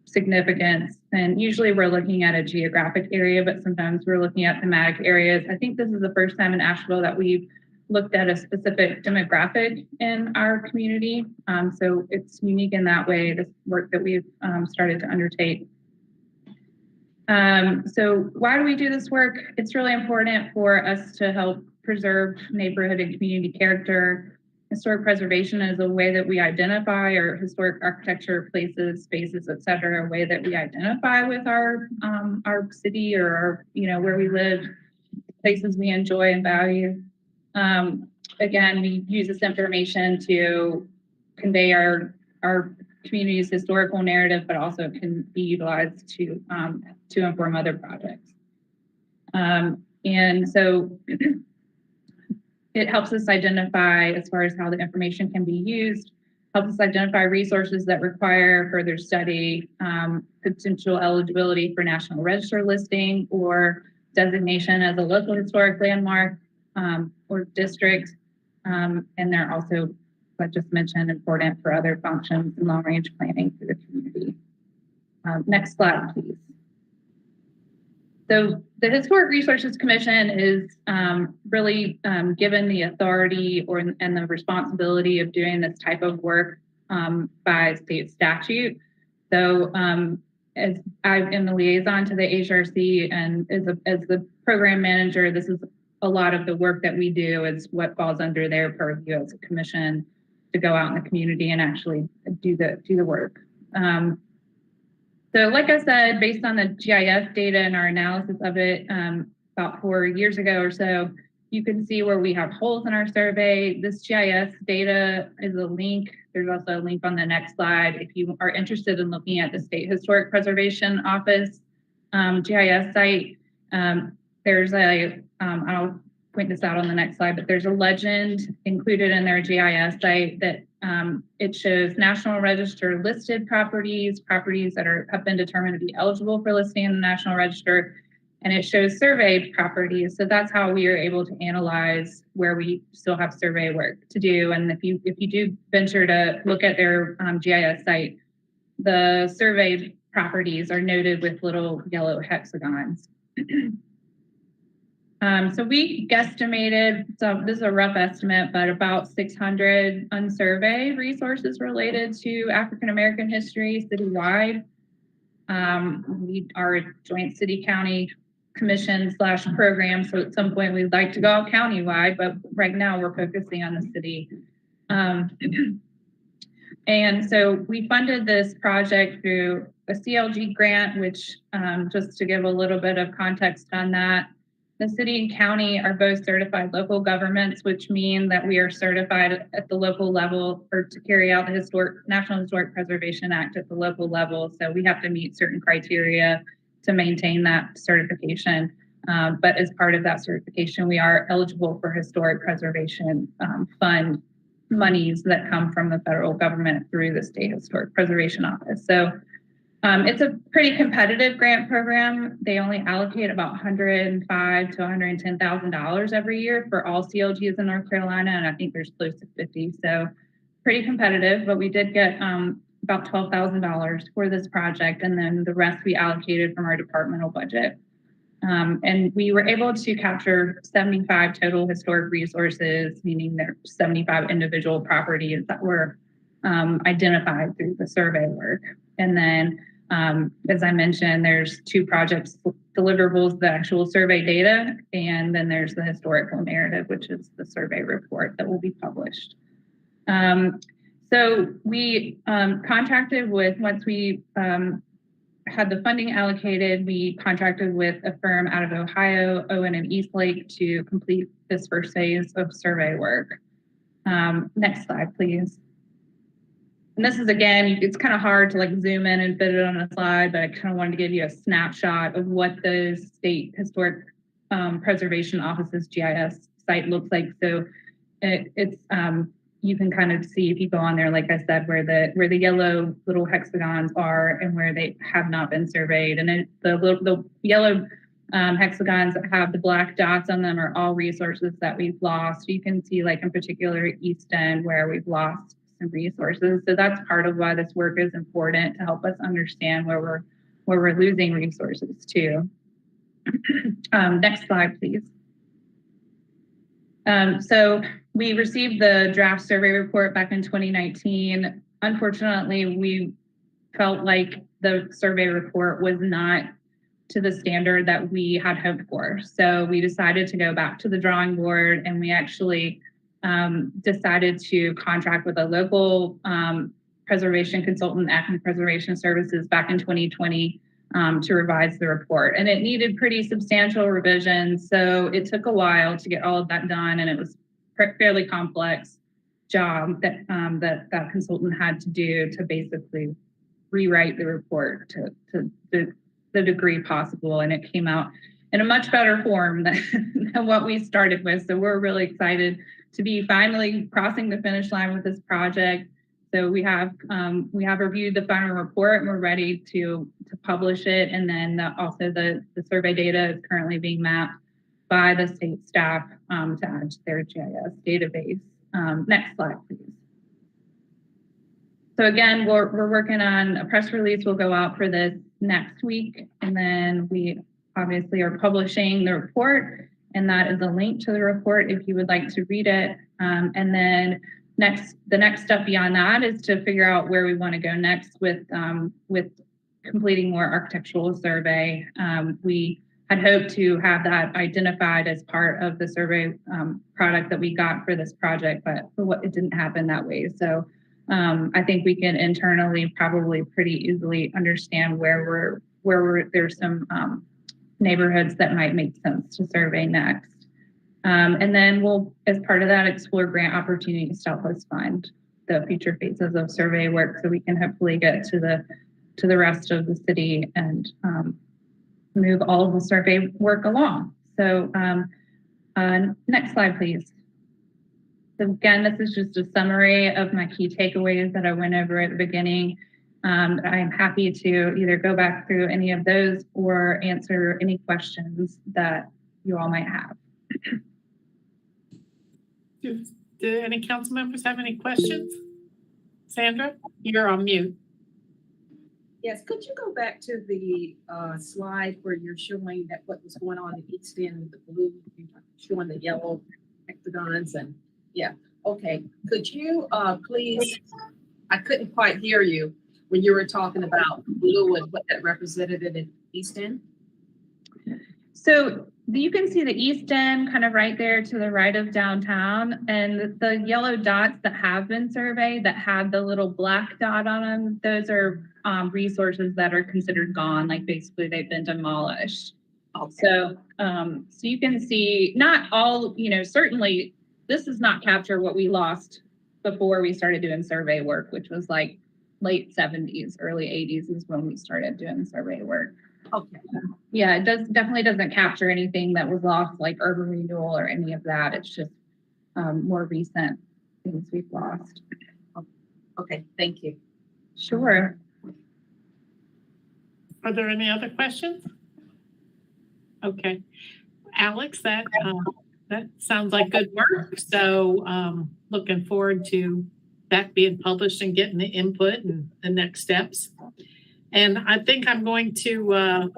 significance. And usually we're looking at a geographic area, but sometimes we're looking at thematic areas. I think this is the first time in Asheville that we've looked at a specific demographic in our community. So it's unique in that way, this work that we've started to undertake. So why do we do this work? It's really important for us to help preserve neighborhood and community character. Historic preservation is a way that we identify our historic architecture, places, spaces, et cetera, a way that we identify with our city or our, where we live, places we enjoy and value. Again, we use this information to convey our community's historical narrative, but also can be utilized to inform other projects. And so it helps us identify, as far as how the information can be used, helps us identify resources that require further study, potential eligibility for National Register listing or designation as a local historic landmark or district. And they're also, like I just mentioned, important for other functions and long-range planning for the community. Next slide, please. So the Historic Resources Commission is really given the authority and the responsibility of doing this type of work by state statute. So as I am the liaison to the HRC and as the program manager, this is a lot of the work that we do is what falls under their purview as a commission to go out in the community and actually do the work. So like I said, based on the GIS data and our analysis of it about 4 years ago or so, you can see where we have holes in our survey. This GIS data is a link. There's also a link on the next slide. If you are interested in looking at the State Historic Preservation Office GIS site, there's I'll point this out on the next slide, but there's a legend included in their GIS site that it shows National Register listed properties that have been determined to be eligible for listing in the National Register, and it shows surveyed properties. So that's how we are able to analyze where we still have survey work to do. And if you do venture to look at their GIS site, the surveyed properties are noted with little yellow hexagons. So we guesstimated, so this is a rough estimate, but about 600 unsurveyed resources related to African American history citywide. We are a joint city county commission / program. So at some point we'd like to go countywide, but right now we're focusing on the city. And so we funded this project through a CLG grant, which just to give a little bit of context on that, the city and county are both certified local governments, which mean that we are certified at the local level or to carry out the National Historic Preservation Act at the local level. So we have to meet certain criteria to maintain that certification. But as part of that certification, we are eligible for historic preservation fund monies that come from the federal government through the State Historic Preservation Office. So it's a pretty competitive grant program. They only allocate about $105,000 to $110,000 every year for all CLGs in North Carolina, and I think there's close to 50. So pretty competitive, but we did get about $12,000 for this project, and then the rest we allocated from our departmental budget. And we were able to capture 75 total historic resources, meaning there are 75 individual properties that were identified through the survey work. And then, as I mentioned, there's 2 projects deliverables, the actual survey data, and then there's the historical narrative, which is the survey report that will be published. So we contracted with, once we had the funding allocated, we contracted with a firm out of Ohio, O&M Eastlake, to complete this first phase of survey work. Next slide, please. And this is, again, it's kind of hard to like zoom in and fit it on a slide, but I kind of wanted to give you a snapshot of what the State Historic Preservation Office's GIS site looks like. So it's you can kind of see if you go on there, like I said, where the yellow little hexagons are and where they have not been surveyed. And the yellow hexagons that have the black dots on them are all resources that we've lost. You can see, like in particular, East End, where we've lost some resources. So that's part of why this work is important, to help us understand where we're losing resources too. Next slide, please. So we received the draft survey report back in 2019. Unfortunately, we felt like the survey report was not to the standard that we had hoped for. So we decided to go back to the drawing board, and we actually decided to contract with a local preservation consultant, Acme Preservation Services, back in 2020 to revise the report. And it needed pretty substantial revisions. So it took a while to get all of that done, and it was a fairly complex job that that consultant had to do to basically rewrite the report to the degree possible. And it came out in a much better form than what we started with. So we're really excited to be finally crossing the finish line with this project. So we have reviewed the final report, and we're ready to publish it. And then also the survey data is currently being mapped by the state staff to add to their GIS database. Next slide, please. So again, we're working on a press release. Will go out for this next week, and then we obviously are publishing the report, and that is a link to the report if you would like to read it. And then the next step beyond that is to figure out where we want to go next with completing more architectural survey. We had hoped to have that identified as part of the survey product that we got for this project, but it didn't happen that way. So I think we can internally probably pretty easily understand where there's some neighborhoods that might make sense to survey next. And then we'll, as part of that, explore grant opportunities to help us fund the future phases of survey work, so we can hopefully get to the rest of the city and move all of the survey work along. So next slide, please. So again, this is just a summary of my key takeaways that I went over at the beginning. I'm happy to either go back through any of those or answer any questions that you all might have. Do any council members have any questions? Sandra, you're on mute. Yes, could you go back to the slide where you're showing that what was going on in East End, the blue, you're showing the yellow hexagons and, yeah, okay. Could you please, I couldn't quite hear you when you were talking about blue and what that represented in East End? So you can see the East End kind of right there to the right of downtown, and the yellow dots that have been surveyed that have the little black dot on them, those are resources that are considered gone, like basically they've been demolished. Okay. So you can see not all, certainly this does not capture what we lost before we started doing survey work, which was like late 70s, early 80s is when we started doing survey work. Okay. Yeah, it definitely doesn't capture anything that was lost, like urban renewal or any of that. It's just more recent things we've lost. Okay, thank you. Sure. Are there any other questions? Okay, Alex, that sounds like good work. So looking forward to that being published and getting the input and the next steps. And I think I'm going to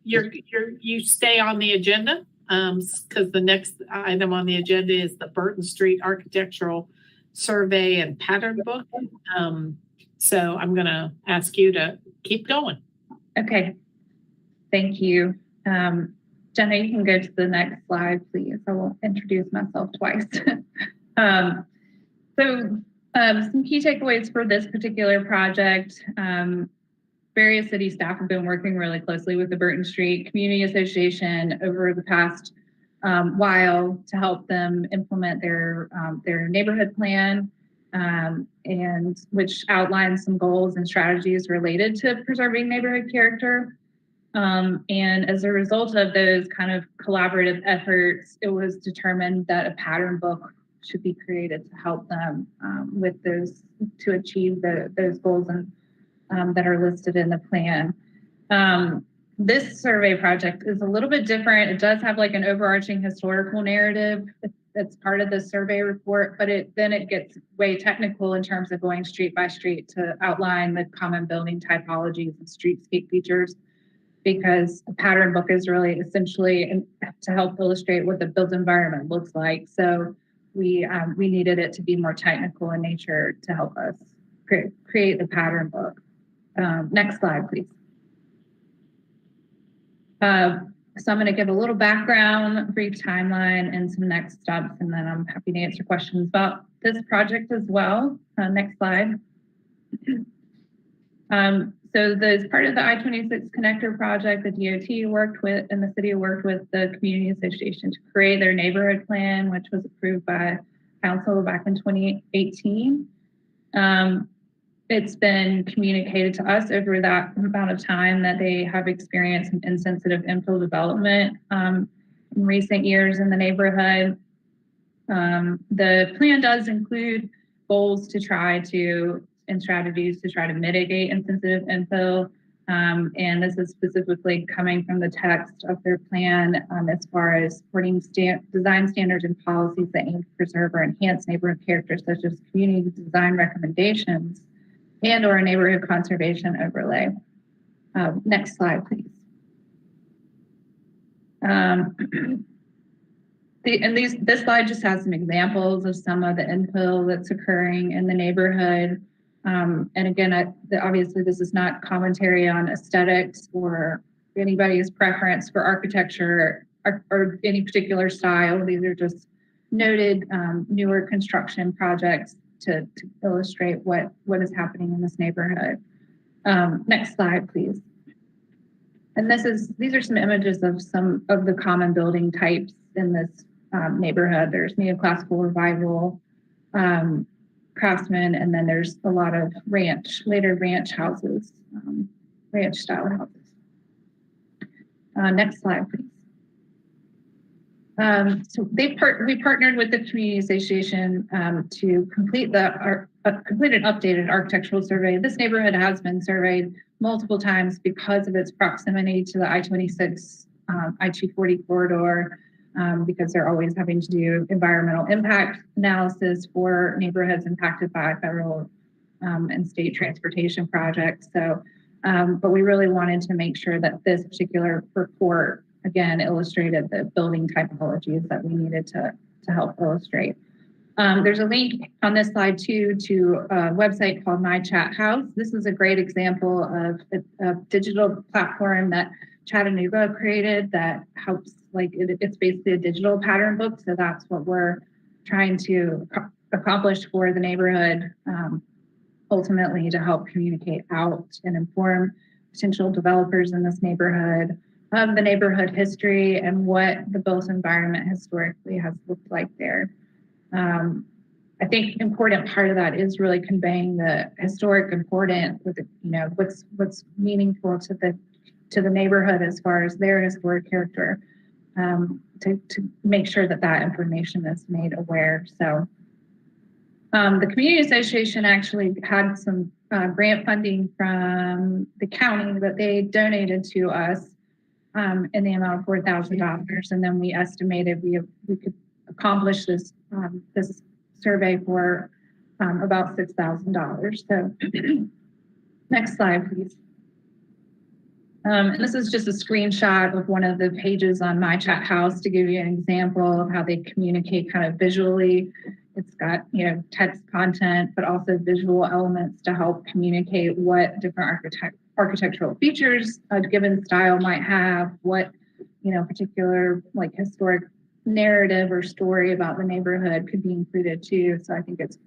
you stay on the agenda because the next item on the agenda is the Burton Street Architectural Survey and Pattern Book. So I'm going to ask you to keep going. Okay. Thank you. Jenna, you can go to the next slide, please. I won't introduce myself twice. Some key takeaways for this particular project. Various city staff have been working really closely with the Burton Street Community Association over the past while to help them implement their neighborhood plan, and which outlines some goals and strategies related to preserving neighborhood character. And as a result of those kind of collaborative efforts, it was determined that a pattern book should be created to help them with those, to achieve those goals and that are listed in the plan. This survey project is a little bit different. It does have like an overarching historical narrative that's part of the survey report, but then it gets way technical in terms of going street by street to outline the common building typologies and streetscape features, because a pattern book is really essentially to help illustrate what the built environment looks like. So we needed it to be more technical in nature to help us create the pattern book. Next slide, please. So I'm going to give a little background, brief timeline, and some next steps, and then I'm happy to answer questions about this project as well. Next slide. So as part of the I-26 connector project, the DOT worked with, and the city worked with the community association to create their neighborhood plan, which was approved by council back in 2018. It's been communicated to us over that amount of time that they have experienced some insensitive infill development in recent years in the neighborhood. The plan does include goals to try to, and strategies to try to mitigate insensitive infill. And this is specifically coming from the text of their plan as far as supporting design standards and policies that aim to preserve or enhance neighborhood character, such as community design recommendations and or a neighborhood conservation overlay. Next slide, please. This slide just has some examples of some of the infill that's occurring in the neighborhood. And again, obviously this is not commentary on aesthetics or anybody's preference for architecture or any particular style. These are just noted newer construction projects to illustrate what is happening in this neighborhood. Next slide, please. And these are some images of some of the common building types in this neighborhood. There's neoclassical revival, craftsman, and then there's a lot of later ranch houses, ranch style houses. Next slide, please. So we partnered with the community association to complete an updated architectural survey. This neighborhood has been surveyed multiple times because of its proximity to the I-26, I-240 corridor, because they're always having to do environmental impact analysis for neighborhoods impacted by federal and state transportation projects. So But we really wanted to make sure that this particular report, again, illustrated the building typologies that we needed to help illustrate. There's a link on this slide too to a website called My Chat House. This is a great example of a digital platform that Chattanooga created that helps, it's basically a digital pattern book. So that's what we're trying to accomplish for the neighborhood, ultimately to help communicate out and inform potential developers in this neighborhood of the neighborhood history and what the built environment historically has looked like there. I think important part of that is really conveying the historic important with what's meaningful to the neighborhood as far as their historic character, to make sure that information is made aware. So the Community Association actually had some grant funding from the county that they donated to us in the amount of $4,000, and then we estimated we could accomplish this survey for about $6,000. So next slide, please. And this is just a screenshot of one of the pages on My Chat House to give you an example of how they communicate kind of visually. It's got, text content, but also visual elements to help communicate what different architectural features a given style might have, what, particular historic narrative or story about the neighborhood could be included too. So I think it's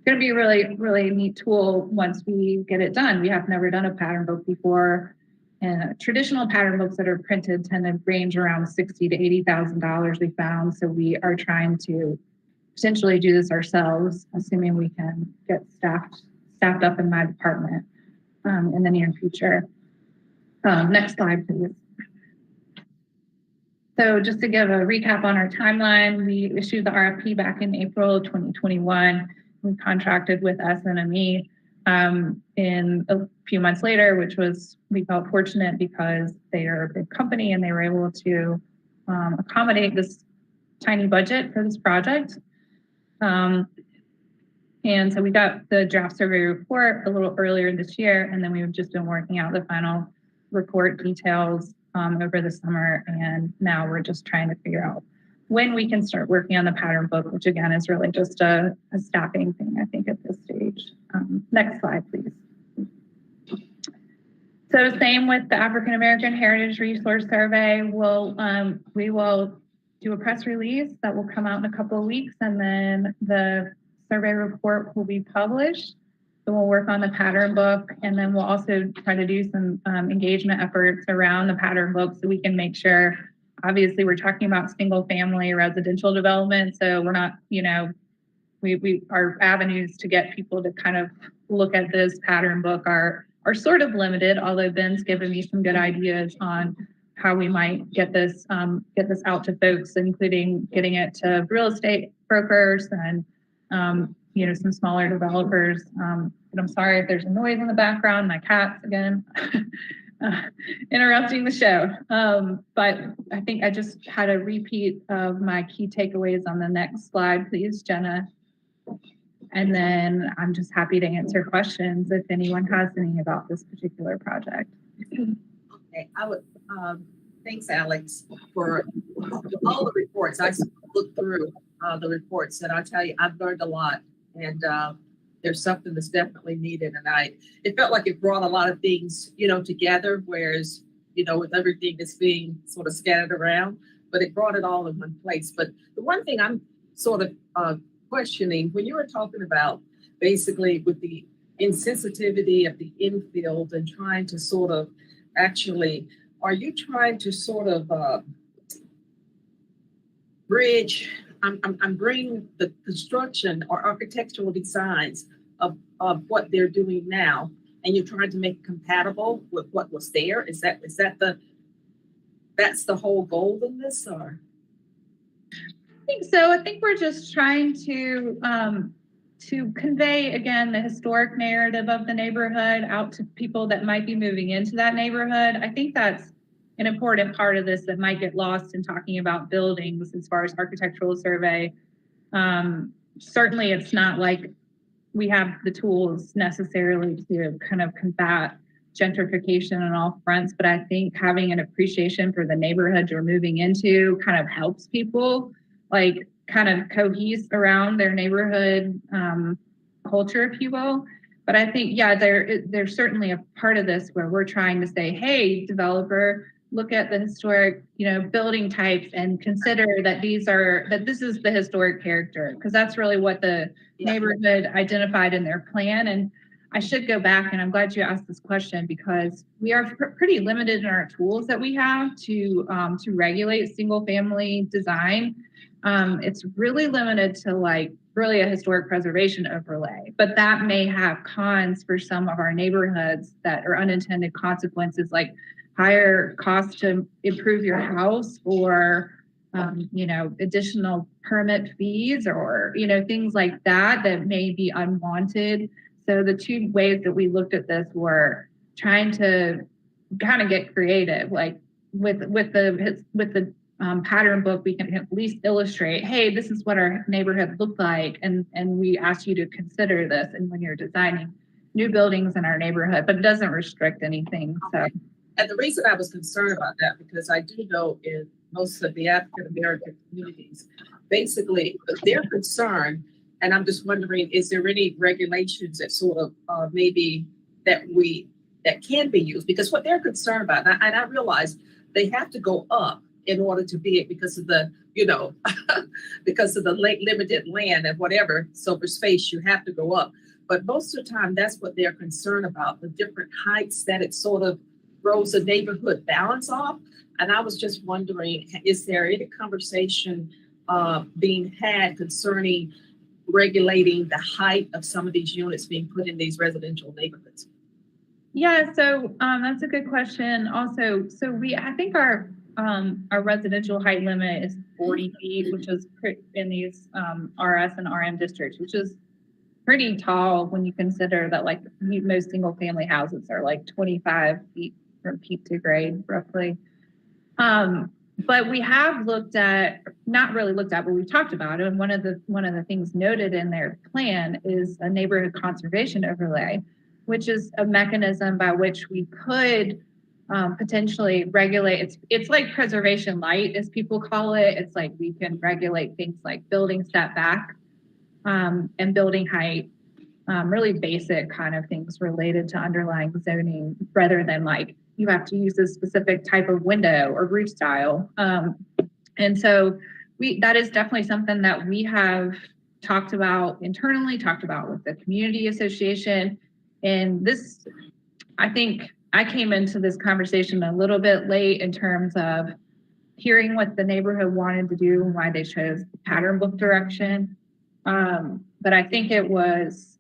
going to be a really, really neat tool once we get it done. We have never done a pattern book before. And traditional pattern books that are printed tend to range around $60,000 to $80,000 we found. So we are trying to potentially do this ourselves, assuming we can get staffed up in my department in the near future. Next slide, please. So just to give a recap on our timeline, we issued the RFP back in April of 2021. We contracted with SNME in a few months later, which we felt fortunate because they are a big company and they were able to accommodate this tiny budget for this project. And so we got the draft survey report a little earlier this year, and then we've just been working out the final report details over the summer. And now we're just trying to figure out when we can start working on the pattern book, which again is really just a staffing thing, I think, at this stage. Next slide, please. So same with the African American Heritage Resource Survey. We will do a press release that will come out in a couple of weeks, and then the survey report will be published. So we'll work on the pattern book, and then we'll also try to do some engagement efforts around the pattern book so we can make sure, obviously we're talking about single family residential development. So we're not, our avenues to get people to kind of look at this pattern book are sort of limited, although Ben's given me some good ideas on how we might get this out to folks, including getting it to real estate brokers and some smaller developers. But I'm sorry if there's a noise in the background. My cats again interrupting the show. But I think I just had a repeat of my key takeaways on the next slide, please, Jenna. And then I'm just happy to answer questions if anyone has any about this particular project. Okay, I would, thanks, Alex, for all the reports. I looked through the reports, and I tell you, I've learned a lot, and there's something that's definitely needed. And it felt like it brought a lot of things, together, whereas, with everything that's being sort of scattered around, but it brought it all in one place. But the one thing I'm sort of questioning, when you were talking about basically with the insensitivity of the infield and trying to sort of actually, are you trying to sort of bridge, I'm bringing the construction or architectural designs of what they're doing now, and you're trying to make it compatible with what was there? That's the whole goal in this, or? I think so. I think we're just trying to convey, again, the historic narrative of the neighborhood out to people that might be moving into that neighborhood. I think that's an important part of this that might get lost in talking about buildings as far as architectural survey. Certainly, it's not like we have the tools necessarily to kind of combat gentrification on all fronts, but I think having an appreciation for the neighborhood you're moving into kind of helps people like kind of cohese around their neighborhood culture, if you will. But I think, yeah, there's certainly a part of this where we're trying to say, hey, developer, look at the historic, building types and consider that this is the historic character, because that's really what the neighborhood identified in their plan. And I should go back, and I'm glad you asked this question, because we are pretty limited in our tools that we have to regulate single family design. It's really limited to like really a historic preservation overlay, but that may have cons for some of our neighborhoods that are unintended consequences, like higher cost to improve your house, or additional permit fees, or things like that may be unwanted. So the two ways that we looked at this were trying to kind of get creative, like with the pattern book, we can at least illustrate, hey, this is what our neighborhood looked like, and we ask you to consider this, and when you're designing new buildings in our neighborhood, but it doesn't restrict anything. So. And the reason I was concerned about that, because I do know in most of the African American communities, basically their concern, and I'm just wondering, is there any regulations that sort of maybe that can be used? Because what they're concerned about, and I realize they have to go up in order to be it because of the, because of the limited land and whatever, so for space, you have to go up. But most of the time, that's what they're concerned about, the different heights that it sort of throws the neighborhood balance off. And I was just wondering, is there any conversation being had concerning regulating the height of some of these units being put in these residential neighborhoods? Yeah, so that's a good question. Also, I think our residential height limit is 40 feet, which is in these RS and RM districts, which is pretty tall when you consider that like most single family houses are like 25 feet from peak to grade, roughly. But we have not really looked at, but we've talked about it. And one of the things noted in their plan is a neighborhood conservation overlay, which is a mechanism by which we could potentially regulate. It's like preservation light, as people call it. It's like we can regulate things like building setback and building height, really basic kind of things related to underlying zoning, rather than like you have to use a specific type of window or roof style. And so that is definitely something that we have talked about internally, talked about with the community association. And this, I think I came into this conversation a little bit late in terms of hearing what the neighborhood wanted to do and why they chose the pattern book direction. But I think it was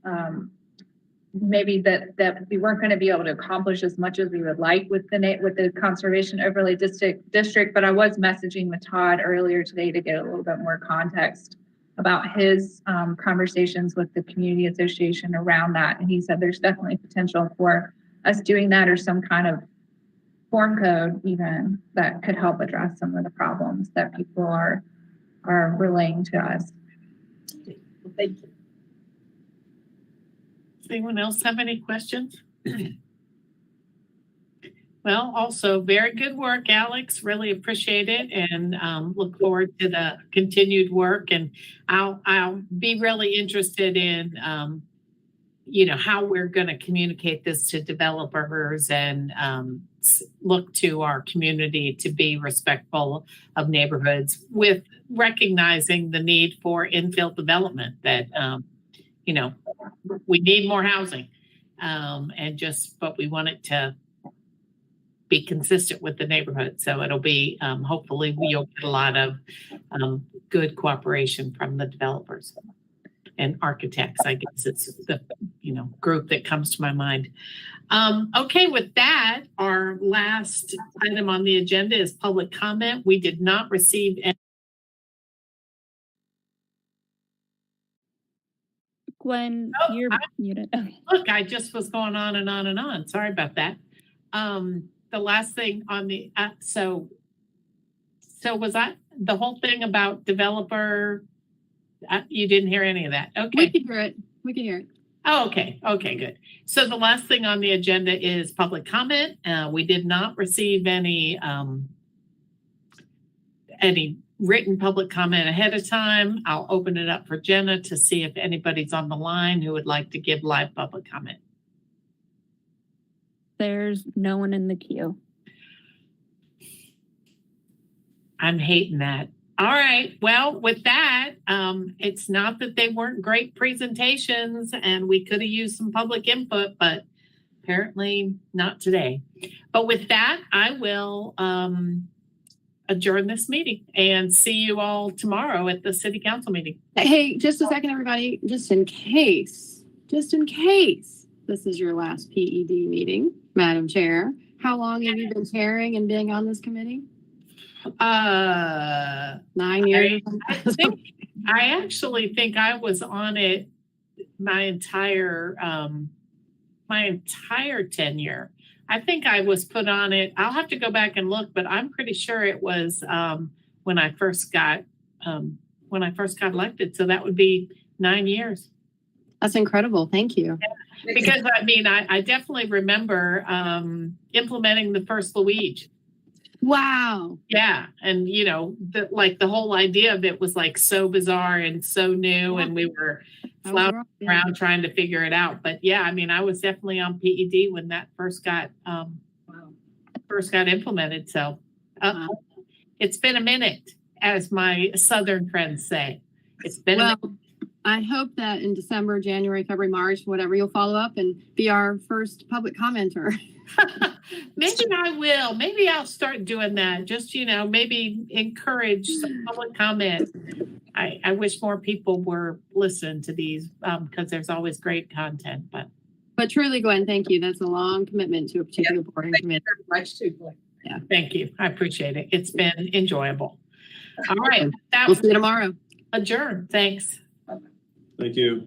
maybe that we weren't going to be able to accomplish as much as we would like with the conservation overlay district. But I was messaging with Todd earlier today to get a little bit more context about his conversations with the community association around that. And he said there's definitely potential for us doing that, or some kind of form code even that could help address some of the problems that people are relaying to us. Well, thank you. Does anyone else have any questions? Well, also very good work, Alex. Really appreciate it, and look forward to the continued work. And I'll be really interested in how we're going to communicate this to developers, and look to our community to be respectful of neighborhoods, with recognizing the need for infill development. That we need more housing, but we want it to be consistent with the neighborhood. So it'll be, hopefully you'll get a lot of good cooperation from the developers and architects. I guess it's the group that comes to my mind. Okay, with that, our last item on the agenda is public comment. We did not receive any. Gwen, you're muted. Okay. Look, I just was going on and on and on. Sorry about that. The last thing on the, so was that the whole thing about developer? You didn't hear any of that. Okay. We can hear it. Oh, okay. Okay, good. So the last thing on the agenda is public comment. We did not receive any written public comment ahead of time. I'll open it up for Jenna to see if anybody's on the line who would like to give live public comment. There's no one in the queue. I'm hating that. All right. Well, with that, it's not that they weren't great presentations and we could have used some public input, but apparently not today. But with that, I will adjourn this meeting and see you all tomorrow at the city council meeting. Hey, just a second, everybody, just in case this is your last PED meeting, Madam Chair, how long have you been chairing and being on this committee? 9 years. I actually think I was on it my entire tenure. I think I was put on it. I'll have to go back and look, but I'm pretty sure it was when I first got elected. So that would be 9 years. That's incredible. Thank you. Because I mean, I definitely remember implementing the first Luigi. Wow. Yeah. And you know, the whole idea of it was like so bizarre and so new, and we were floundering around trying to figure it out. But yeah, I mean, I was definitely on PED when that first got implemented. So it's been a minute, as my Southern friends say. It's been a minute. I hope that in December, January, February, March, whatever, you'll follow up and be our first public commenter. Maybe I will. Maybe I'll start doing that. Just, maybe encourage some public comment. I wish more people were listening to these because there's always great content. But truly, Gwen, thank you. That's a long commitment to a particular board and committee. Thank you very much too, Gwen. Yeah, thank you. I appreciate it. It's been enjoyable. All right. That We'll was see you tomorrow. adjourned. Thanks. Thank you.